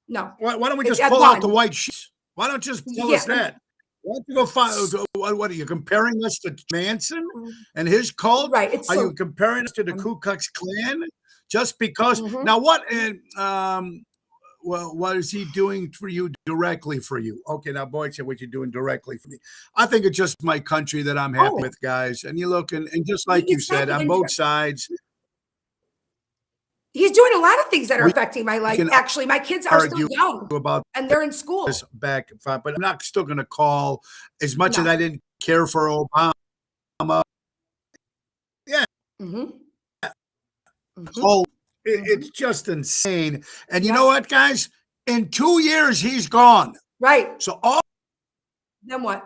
No. Why don't we just pull out the white sheets? Why don't you just tell us that? Why don't you go find? What are you comparing us to Manson and his cult? Right. Are you comparing us to the Ku Klux Klan just because? Now, what? Well, what is he doing for you directly for you? Okay, now Boyd said what you're doing directly for me. I think it's just my country that I'm happy with, guys. And you look, and just like you said, on both sides. He's doing a lot of things that are affecting my life. Actually, my kids are still young and they're in school. Back, but I'm not still going to call as much as I didn't care for Obama. Yeah. It's just insane. And you know what, guys? In 2 years, he's gone. Right. So then what?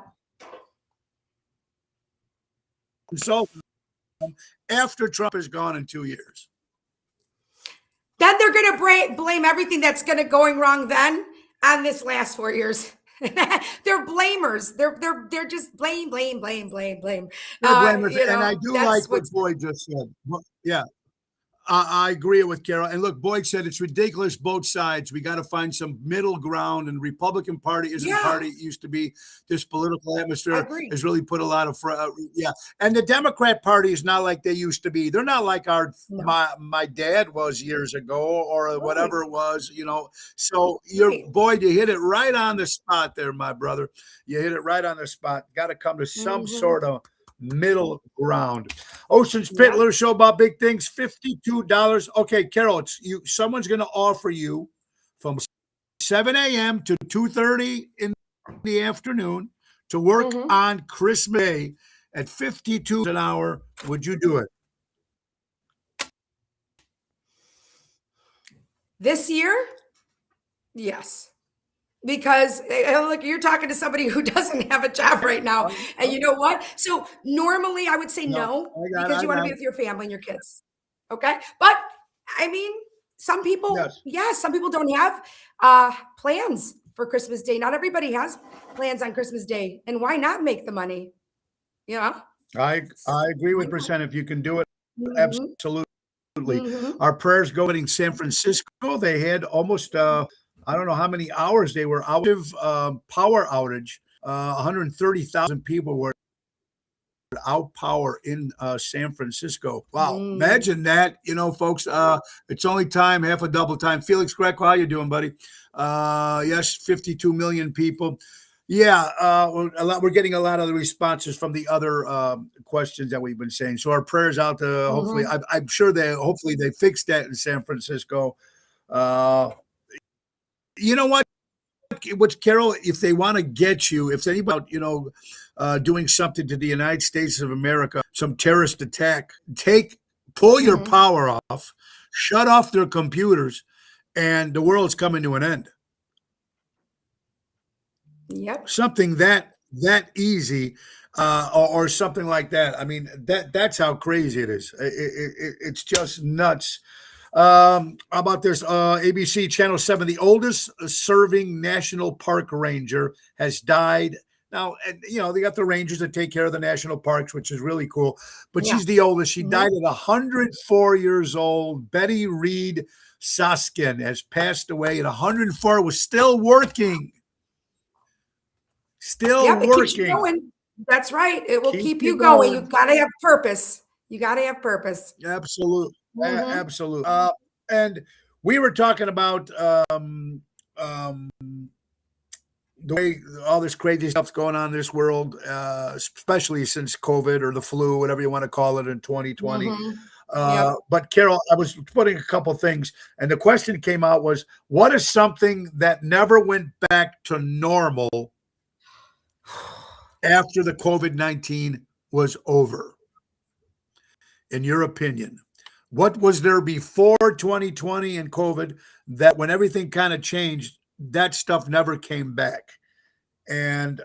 So after Trump is gone in 2 years. Then they're going to blame everything that's going wrong then on this last 4 years. They're blamers. They're just blame. They're blamers. And I do like what Boyd just said. Yeah. I agree with Carol. And look, Boyd said it's ridiculous, both sides. We got to find some middle ground. And Republican Party isn't the party it used to be. This political atmosphere has really put a lot of And the Democrat Party is not like they used to be. They're not like my dad was years ago or whatever it was, So Boyd, you hit it right on the spot there, my brother. You hit it right on the spot. Got to come to some sort of middle ground. Ocean's Pit Little Show about big things, $52. Okay, Carol, it's you. Someone's going to offer you from 7 a.m. to 2:30 in the afternoon to work on Christmas Day at $52 an hour. Would you do it? This year? Yes. Because look, you're talking to somebody who doesn't have a job right now. And you know what? So normally I would say no because you want to be with your family and your kids. Okay. But I mean, some people, some people don't have plans for Christmas Day. Not everybody has plans on Christmas Day. And why not make the money? I agree with Percent. If you can do it, absolutely. Our prayers go in San Francisco. They had almost I don't know how many hours they were out of power outage. 130,000 people were out power in San Francisco. Wow. Imagine that, folks. It's only time, half a double time. Felix Greco, how you doing, buddy? Yes, 52 million people. Yeah, we're getting a lot of the responses from the other questions that we've been saying. So our prayers out to hopefully, I'm sure hopefully they fixed that in San Francisco. You know what, Carol, if they want to get you, if anybody, doing something to the United States of America, some terrorist attack, pull your power off, shut off their computers, and the world's coming to an end. Yep. Something that easy, or something like that. I mean, that's how crazy it is. It's just nuts. How about this? ABC Channel 7, the oldest serving national park ranger has died. Now, they got the rangers that take care of the national parks, which is really cool. But she's the oldest. She died at 104 years old. Betty Reed Soskin has passed away at 104. Was still working. Still working. Going. That's right. It will keep you going. You've got to have purpose. You got to have purpose. Absolutely. Absolutely. And we were talking about the way all this crazy stuff's going on in this world, especially since COVID or the flu, whatever you want to call it, in 2020. But Carol, I was putting a couple things, and the question came out was, what is something that never went back to normal after the COVID-19 was over? In your opinion? What was there before 2020 and COVID that when everything kind of changed, that stuff never came back? And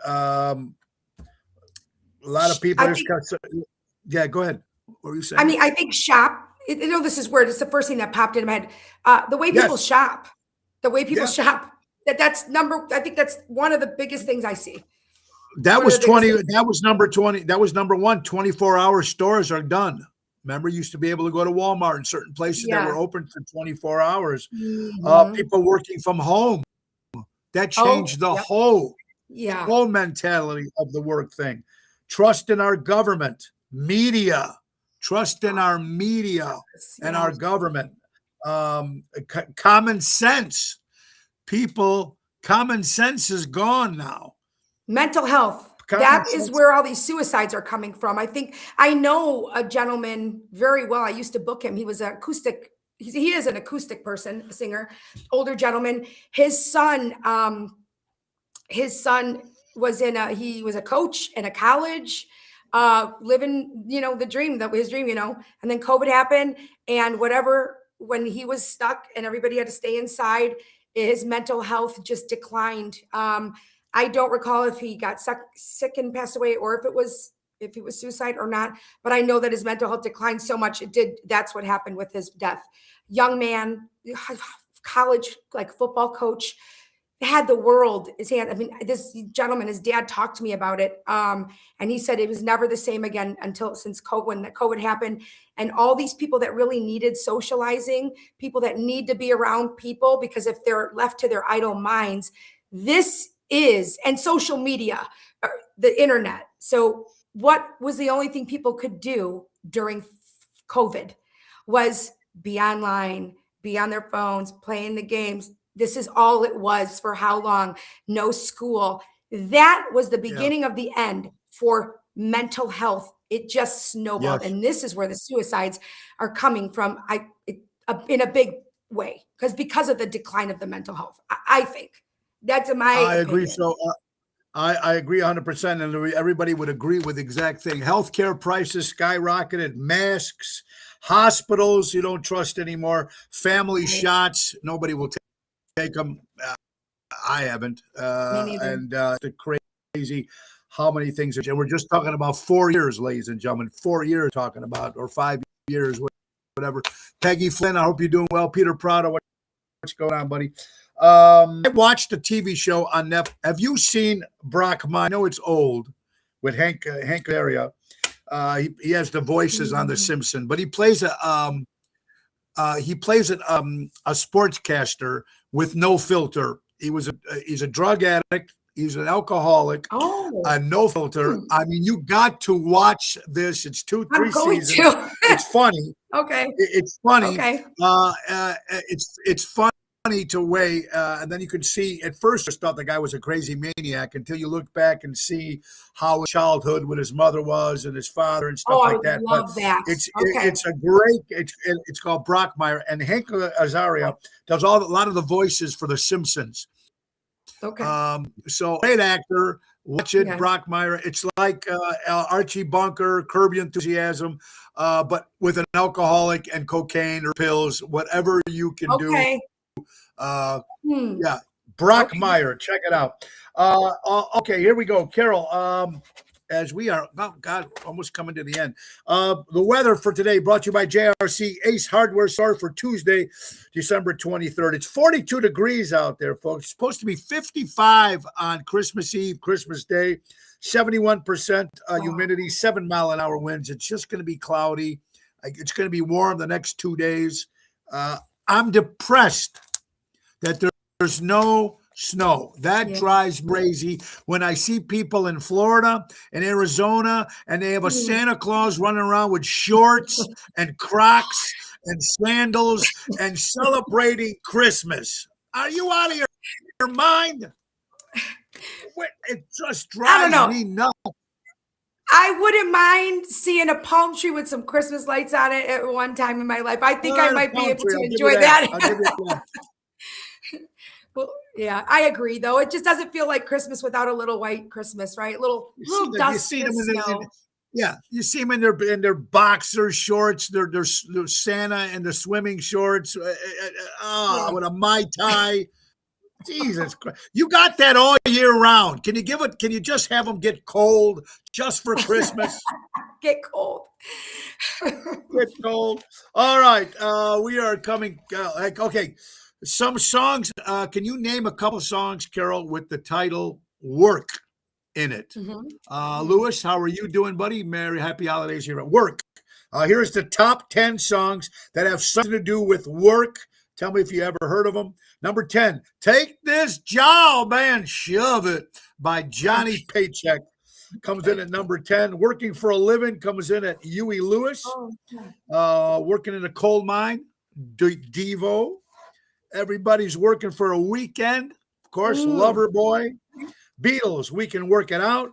A lot of people I just think, got. Yeah, go ahead. What were you saying? I mean, I think shop. You know, this is weird. It's the first thing that popped into my head. The way people Yes. shop, the way people Yeah. shop. That's number. I think that's one of the biggest things I see. That One of was the biggest 20. things. That was number 20. That was number one. 24-hour stores are done. Remember, you used to be able to go to Walmart in certain places that Yeah. were open for 24 hours. Mhm. People working from home. That Oh, changed the yep. whole Yeah. mentality of the work thing. Trust in our government, media, trust in our media and our Yes. government. Common sense. People, common sense is gone now. Mental health. Common That is sense. where all these suicides are coming from. I think I know a gentleman very well. I used to book him. He was an acoustic. He is an acoustic person, a singer, older gentleman. His son was he was a coach in a college, living, the dream, that was his dream, and then COVID happened, and whatever, when he was stuck and everybody had to stay inside, his mental health just declined. I don't recall if he got sick and passed away, or if he was suicide or not, but I know that his mental health declined so much. That's what happened with his death. Young man, college, like football coach, had the world his hand. I mean, this gentleman, his dad talked to me about it. And he said it was never the same again since COVID, when COVID happened. And all these people that really needed socializing, people that need to be around people, because if they're left to their idle minds, and social media, the internet. So what was the only thing people could do during COVID was be online, be on their phones, playing the games. This is all it was. For how long? No school. That was the beginning of the end for mental health. It just snowballed. Yes. And this is where the suicides are coming from, in a big way, because of the decline of the mental health. I think that's my I agree. opinion. So I agree 100%. And everybody would agree with the exact thing. Healthcare prices skyrocketed, masks, hospitals, you don't trust anymore, family shots, nobody will take them. I haven't. Me neither. And it's crazy how many things are. We're just talking about 4 years, ladies and gentlemen. 4 years talking about, or 5 years, whatever. Peggy Flynn, I hope you're doing well. Peter Prado, what's going on, buddy? I watched a TV show on Netflix. Have you seen Brock Meyer? I know it's old, with Hank Azaria. He has the voices on The Simpsons, but he plays a sportscaster with no filter. He's a drug addict. He's an alcoholic. Oh, No filter. I mean, you got to watch this. It's 2-3 I'm going seasons. to. It's funny. Okay. It's funny. Okay. It's funny to weigh, and then you can see. At first, I just thought the guy was a crazy maniac until you look back and see how his childhood with his mother was and his father and stuff like that. I love that. It's Okay. it's a great. It's called Brock Meyer, and Hank Azaria does a lot of the voices for The Simpsons. Okay. So great actor. Watch it, Yeah. Brock Meyer. It's like Archie Bunker, Curb Your Enthusiasm, but with an alcoholic and cocaine or pills, whatever you can do. Okay. Yeah, Brock Meyer. Check it out. Okay, here we go, Carol. As we are, oh God, almost coming to the end. The weather for today brought to you by JRC Ace Hardware Store for Tuesday, December 23rd. It's 42 degrees out there, folks. It's supposed to be 55 on Christmas Eve, Christmas Day, 71% humidity, 7-mile-an-hour winds. It's just going to be cloudy. It's going to be warm the next 2 days. I'm depressed that there's no snow. That drives me crazy when I see people in Florida and Arizona and they have a Santa Claus running around with shorts and Crocs and sandals and celebrating Christmas. Are you out of your mind? It just drives me nuts. I wouldn't mind seeing a palm tree with some Christmas lights on it at one time in my life. I think I might be able to enjoy that. I'll give you that. Well, yeah, I agree. Though it just doesn't feel like Christmas without a little white Christmas, right? Little dust. You see them you see them in their boxer shorts, their Santa and the swimming shorts. With a Mai Tai. Jesus Christ. You got that all year round. Can you just have them get cold just for Christmas? Get cold. Get cold. All right. We are coming. Okay. Some songs. Can you name a couple songs, Carol, with the title Work in it? Lewis, how are you doing, buddy? Merry, happy holidays here at work. Here's the top 10 songs that have something to do with work. Tell me if you ever heard of them. Number 10, Take This Job and Shove It by Johnny Paycheck. Comes in at number 10. Working for a Living comes in at Huey Lewis. Working in a coal mine, Devo. Everybody's Working for a Weekend. Of course, Lover Boy. Beatles, We Can Work It Out.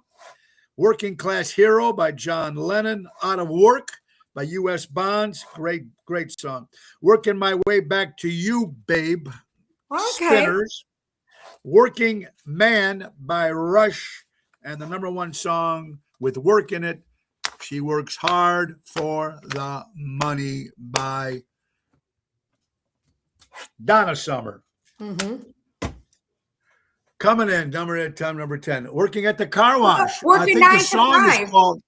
Working Class Hero by John Lennon. Out of Work by U.S. Bonds. Great song. Working My Way Back to You, Babe. Spinners. Working Man by Rush. And the number one song with work in it, She Works Hard for the Money by Donna Summer. Coming in, number 10. Working at the car wash. Working 9 to 5. Is called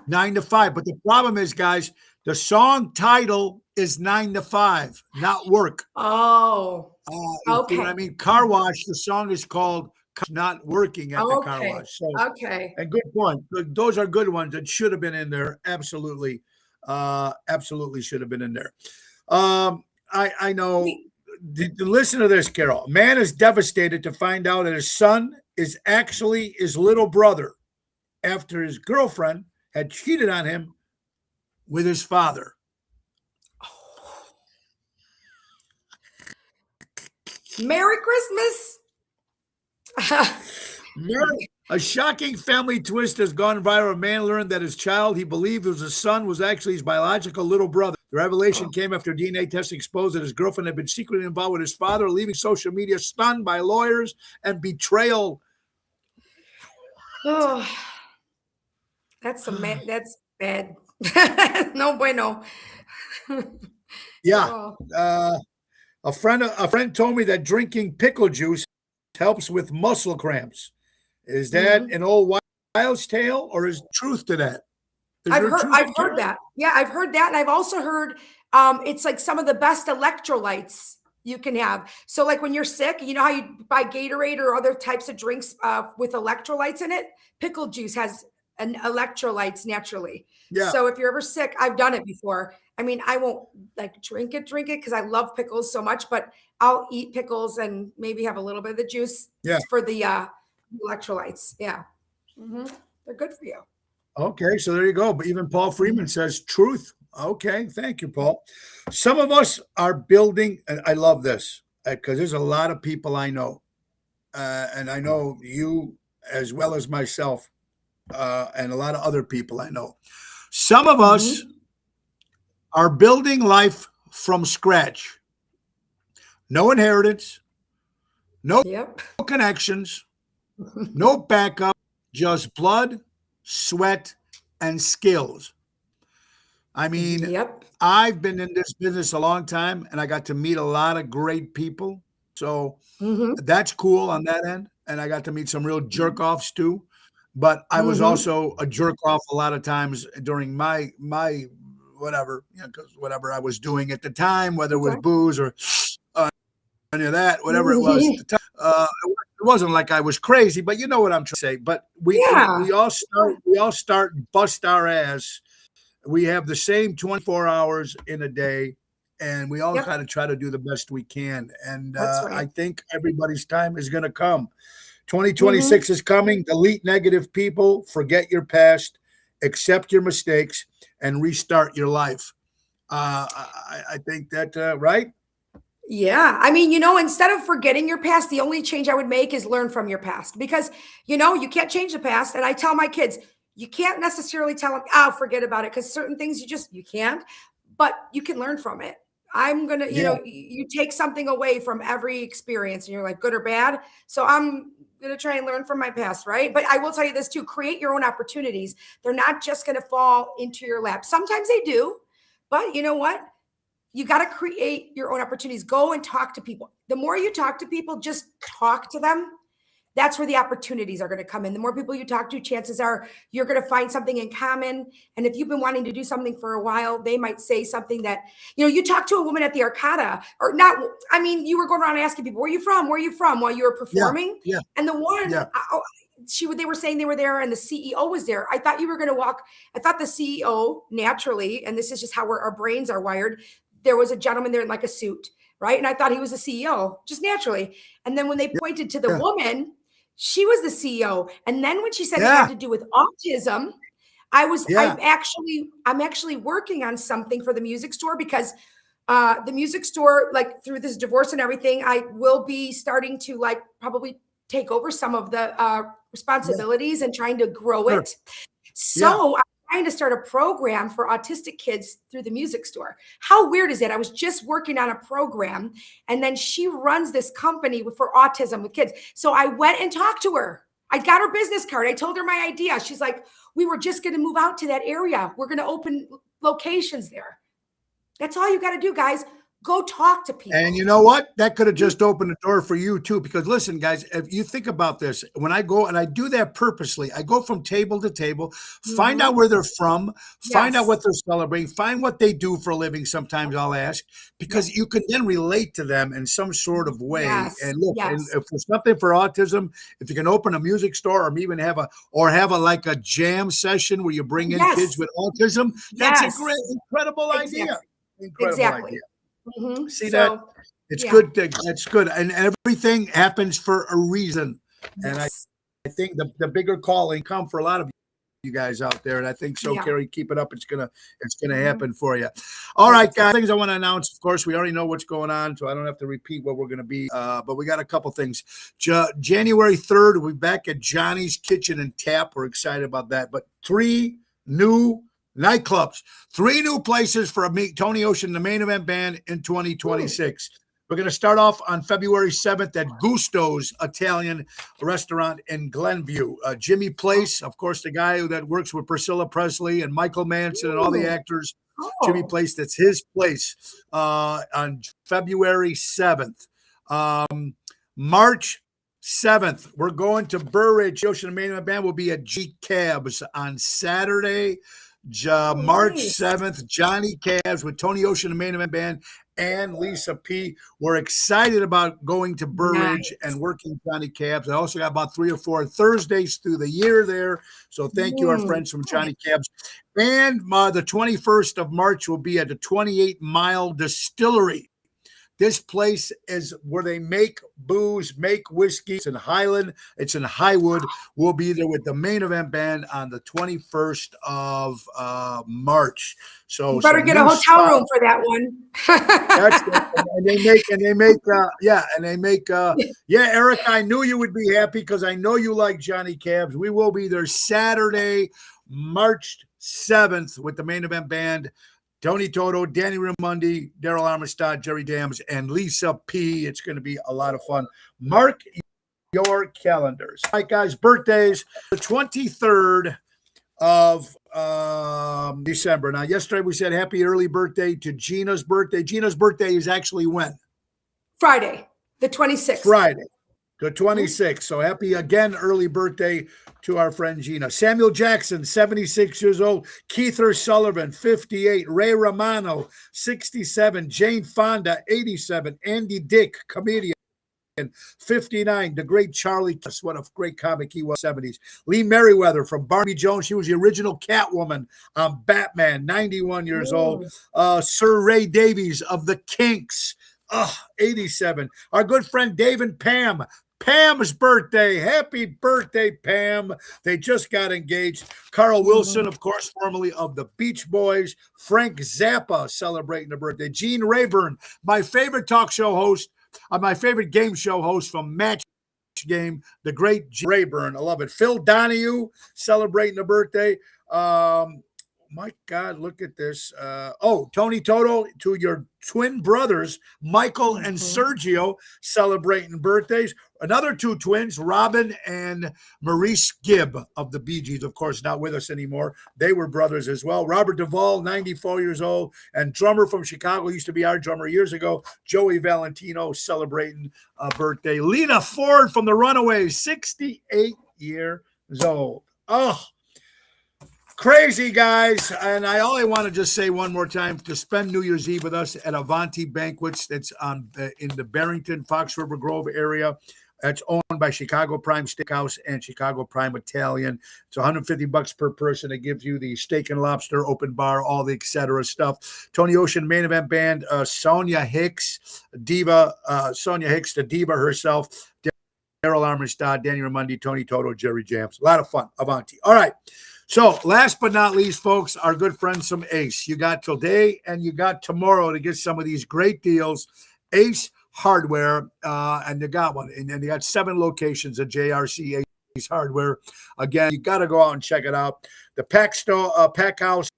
9 to 5. But the problem is, guys, the song title is 9 to 5, not work. Oh, okay. You know what I mean? Car wash, the song is called Not Working at the Car Wash. So, and good point. Those are good ones that should have been in there. Absolutely should have been in there. I know. Listen to this, Carol. A man is devastated to find out that his son is actually his little brother after his girlfriend had cheated on him with his father. Merry Christmas. A shocking family twist has gone viral. A man learned that his child he believed was his son was actually his biological little brother. The revelation came after DNA testing exposed that his girlfriend had been secretly involved with his father, leaving social media stunned by lawyers and betrayal. Oh, that's bad. No bueno. Yeah. A friend told me that drinking pickle juice helps with muscle cramps. Is that an old wives' tale, or is truth to that? I've heard that. Yeah, I've heard that, and I've also heard it's like some of the best electrolytes you can have. So, like when you're sick, you know how you buy Gatorade or other types of drinks with electrolytes in it. Pickle juice has an electrolytes naturally. Yeah. So if you're ever sick, I've done it before. I mean, I won't like drink it because I love pickles so much, but I'll eat pickles and maybe have a little bit of the juice for the electrolytes. Yeah. They're good for you. Okay, so there you go. But even Paul Freeman says truth. Okay, thank you, Paul. Some of us are building, and I love this because there's a lot of people I know, and I know you as well as myself, and a lot of other people I know. Some of us are building life from scratch. No inheritance, no connections, no backup, just blood, sweat, and skills. I mean, I've been in this business a long time, and I got to meet a lot of great people. So that's cool on that end. And I got to meet some real jerk-offs too. But I was also a jerk-off a lot of times during my whatever, because whatever I was doing at the time, whether it was booze or any of that, whatever it was at the time. It wasn't like I was crazy, but you know what I'm trying to say. But we all start and bust our ass. We have the same 24 hours in a day, and we all kind of try to do the best we can. And I think everybody's time is going to come. 2026 is coming. Delete negative people, forget your past, accept your mistakes, and restart your life. I think that, right? Yeah. I mean, instead of forgetting your past, the only change I would make is learn from your past because, you can't change the past. And I tell my kids, you can't necessarily tell them, forget about it. Because certain things you can't, but you can learn from it. I'm going to, you take something away from every experience and you're like good or bad. So I'm going to try and learn from my past. Right. But I will tell you this too, create your own opportunities. They're not just going to fall into your lap. Sometimes they do, but you know what? You got to create your own opportunities. Go and talk to people. The more you talk to people, just talk to them. That's where the opportunities are going to come in. The more people you talk to, chances are you're going to find something in common. And if you've been wanting to do something for a while, they might say something that, you talk to a woman at the Arcada or not. I mean, you were going around asking people, where are you from? Where are you from? While you were performing. Yeah. And the one, Yeah. they were saying they were there and the CEO was there. I thought you were going to walk. I thought the CEO naturally, and this is just how our brains are wired. There was a gentleman there in like a suit, right? And I thought he was the CEO just naturally. And then when they pointed to the woman, she was the CEO. And then when she said it had to do with autism, I'm actually working on something for the music store because the music store, like through this divorce and everything, I will be starting to like probably take over some of the responsibilities and trying to grow it. So I'm trying to start a program for autistic kids through the music store. How weird is it? I was just working on a program and then she runs this company for autism with kids. So I went and talked to her. I got her business card. I told her my idea. She's like, we were just going to move out to that area. We're going to open locations there. That's all you got to do, guys. Go talk to people. And you know what? That could have just opened the door for you too. Because listen, guys, if you think about this, when I go and I do that purposely, I go from table to table, find out where they're from, find out what they're celebrating, find what they do for a living. Sometimes I'll ask because you can then relate to them in some sort of way. And look, and if there's something for autism, if you can open a music store or even have a jam session where you bring in kids with autism, that's a great, incredible idea. Incredible idea. See that? It's good. That's good. And everything happens for a reason. And I think the bigger calling come for a lot of you guys out there. And I think so, Carrie, keep it up. It's gonna happen for you. All right, guys. Things I want to announce. Of course, we already know what's going on, so I don't have to repeat what we're gonna be. But we got a couple things. January 3rd, we'll be back at Johnny's Kitchen and Tap. We're excited about that. But 3 new nightclubs, 3 new places for Tony Ocean, the Main Event Band in 2026. We're going to start off on February 7th at Gusto's Italian Restaurant in Glenview. Jimmy Place, of course, the guy that works with Priscilla Presley and Michael Manson and all the actors. Jimmy Place, that's his place on February 7th. March 7th, we're going to Burridge. Ocean, the Main Event Band will be at G Cabs on Saturday. March 7th, Johnny Cabs with Tony Ocean, the Main Event Band, and Lisa P. We're excited about going to Burridge and working Johnny Cabs. I also got about 3 or 4 Thursdays through the year there. So thank you, our friends from Johnny Cabs. And the 21st of March will be at the 28 Mile Distillery. This place is where they make booze, make whiskey. It's in Highland. It's in Highwood. We'll be there with the Main Event Band on the 21st of March. So you better get a hotel room for that one. That's Eric, I knew you would be happy because I know you like Johnny Cabs. We will be there Saturday, March 7th with the Main Event Band. Tony Toto, Danny Raimondi, Daryl Armistad, Jerry Dams, and Lisa P. It's going to be a lot of fun. Mark your calendars. All right, guys, birthdays, the 23rd of December. Now, yesterday we said happy early birthday to Gina's birthday. Gina's birthday is actually when? Friday, the 26th. Friday, the 26th. So happy again early birthday to our friend Gina. Samuel Jackson, 76 years old. Keither Sullivan, 58. Ray Romano, 67. Jane Fonda, 87. Andy Dick, comedian, 59. The great Charlie, what a great comic he was, 70s. Lee Merriweather from Barbie Jones. She was the original Catwoman on Batman, 91 years old. Sir Ray Davies of the Kinks, 87. Our good friend Dave and Pam. Pam's birthday. Happy birthday, Pam. They just got engaged. Carl Wilson, of course, formerly of the Beach Boys. Frank Zappa celebrating the birthday. Gene Rayburn, my favorite talk show host, my favorite game show host from Match Game, the great Gene Rayburn. I love it. Phil Donahue celebrating the birthday. my God, look at this. Tony Toto, to your twin brothers, Michael and Sergio, celebrating birthdays. Another two twins, Robin and Maurice Gibb of the Bee Gees, of course, not with us anymore. They were brothers as well. Robert Duvall, 94 years old, and drummer from Chicago, used to be our drummer years ago, Joey Valentino, celebrating a birthday. Lena Ford from the Runaways, 68 years old. Oh, crazy, guys. And I only want to just say one more time, to spend New Year's Eve with us at Avanti Banquets. That's in the Barrington, Fox River Grove area. That's owned by Chicago Prime Steakhouse and Chicago Prime Italian. It's $150 per person. It gives you the steak and lobster, open bar, all the etc. stuff. Tony Ocean main event band, Sonia Hicks, diva, Sonia Hicks, the diva herself, Daryl Armistad, Danny Ramundi, Tony Toto, Jerry Jams. A lot of fun. Avanti. All right. So last but not least, folks, our good friends from Ace. You got today and you got tomorrow to get some of these great deals. Ace Hardware, and they got one. And then they got 7 locations at JRC Ace Hardware. Again, you got to go out and check it out. The Pack House,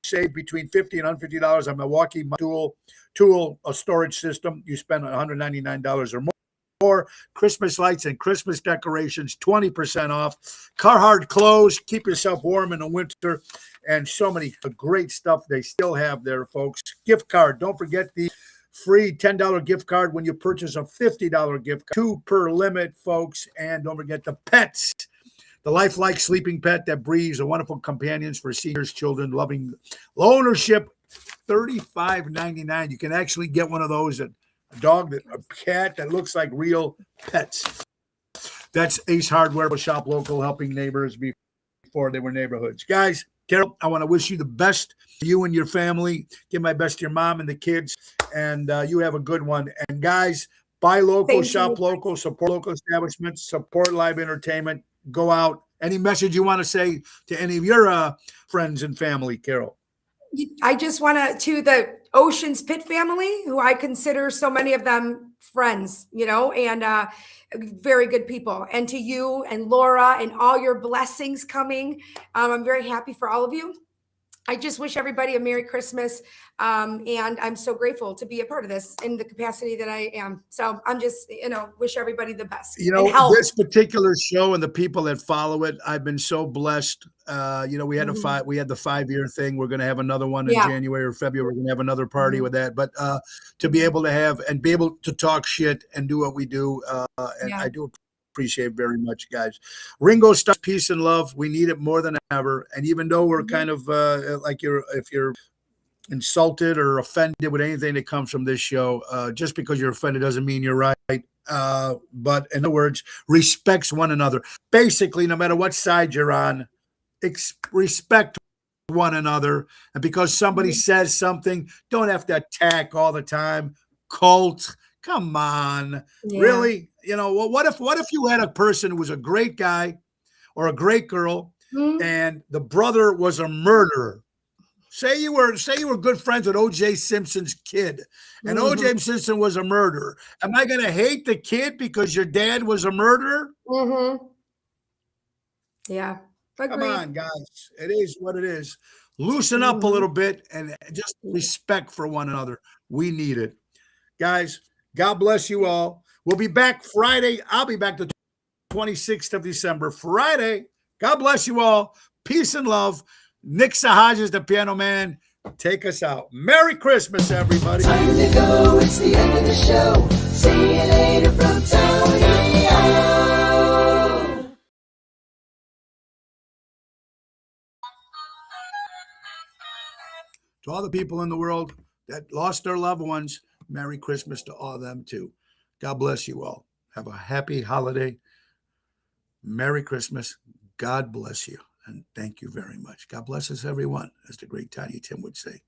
save between $50 and $150 on Milwaukee tool a storage system. You spend $199 or more. Christmas lights and Christmas decorations, 20% off. Carhartt clothes, keep yourself warm in the winter, and so many great stuff they still have there, folks. Gift card, don't forget the free $10 gift card when you purchase a $50 gift card. 2 per limit, folks. And don't forget the pets, the lifelike sleeping pet that breeds, a wonderful companions for seniors, children, loving ownership. $35.99. You can actually get one of those at a dog, a cat that looks like real pets. That's Ace Hardware, shop local, helping neighbors before they were neighborhoods. Guys, Carol, I want to wish you the best, you and your family. Give my best to your mom and the kids, and you have a good one. And guys, buy local, shop local, support local establishments, support live entertainment. Go out. Any message you want to say to any of your friends and family, Carol? I just want to the Ocean's Pit family, who I consider so many of them friends, and very good people. And to you and Laura and all your blessings coming. I'm very happy for all of you. I just wish everybody a Merry Christmas. And I'm so grateful to be a part of this in the capacity that I am. So I'm just, wish everybody the best. This particular show and the people that follow it, I've been so blessed. We had we had the 5-year thing. We're going to have another one in January or February. We're going to have another party with that. But to be able to have and be able to talk shit and do what we do, I do appreciate very much, guys. Ringo Starr, peace and love. We need it more than ever. And even though we're kind of if you're insulted or offended with anything that comes from this show, just because you're offended doesn't mean you're right. But in other words, respects one another. Basically, no matter what side you're on, respect one another. And because somebody says something, don't have to attack all the time. Cult, come on. Really? What if you had a person who was a great guy or a great girl, and the brother was a murderer? Say you were good friends with O.J. Simpson's kid, and O.J. Simpson was a murderer. Am I going to hate the kid because your dad was a murderer? Yeah. Agreed. Come on, guys. It is what it is. Loosen up a little bit and just respect for one another. We need it. Guys, God bless you all. We'll be back Friday. I'll be back the 26th of December. Friday. God bless you all. Peace and love. Nick Sahajas, the piano man, take us out. Merry Christmas, everybody. Time to go. It's the end of the show. See you later from Tony O. To all the people in the world that lost their loved ones, Merry Christmas to all of them, too. God bless you all. Have a happy holiday. Merry Christmas. God bless you. And thank you very much. God bless us, everyone, as the great Tiny Tim would say.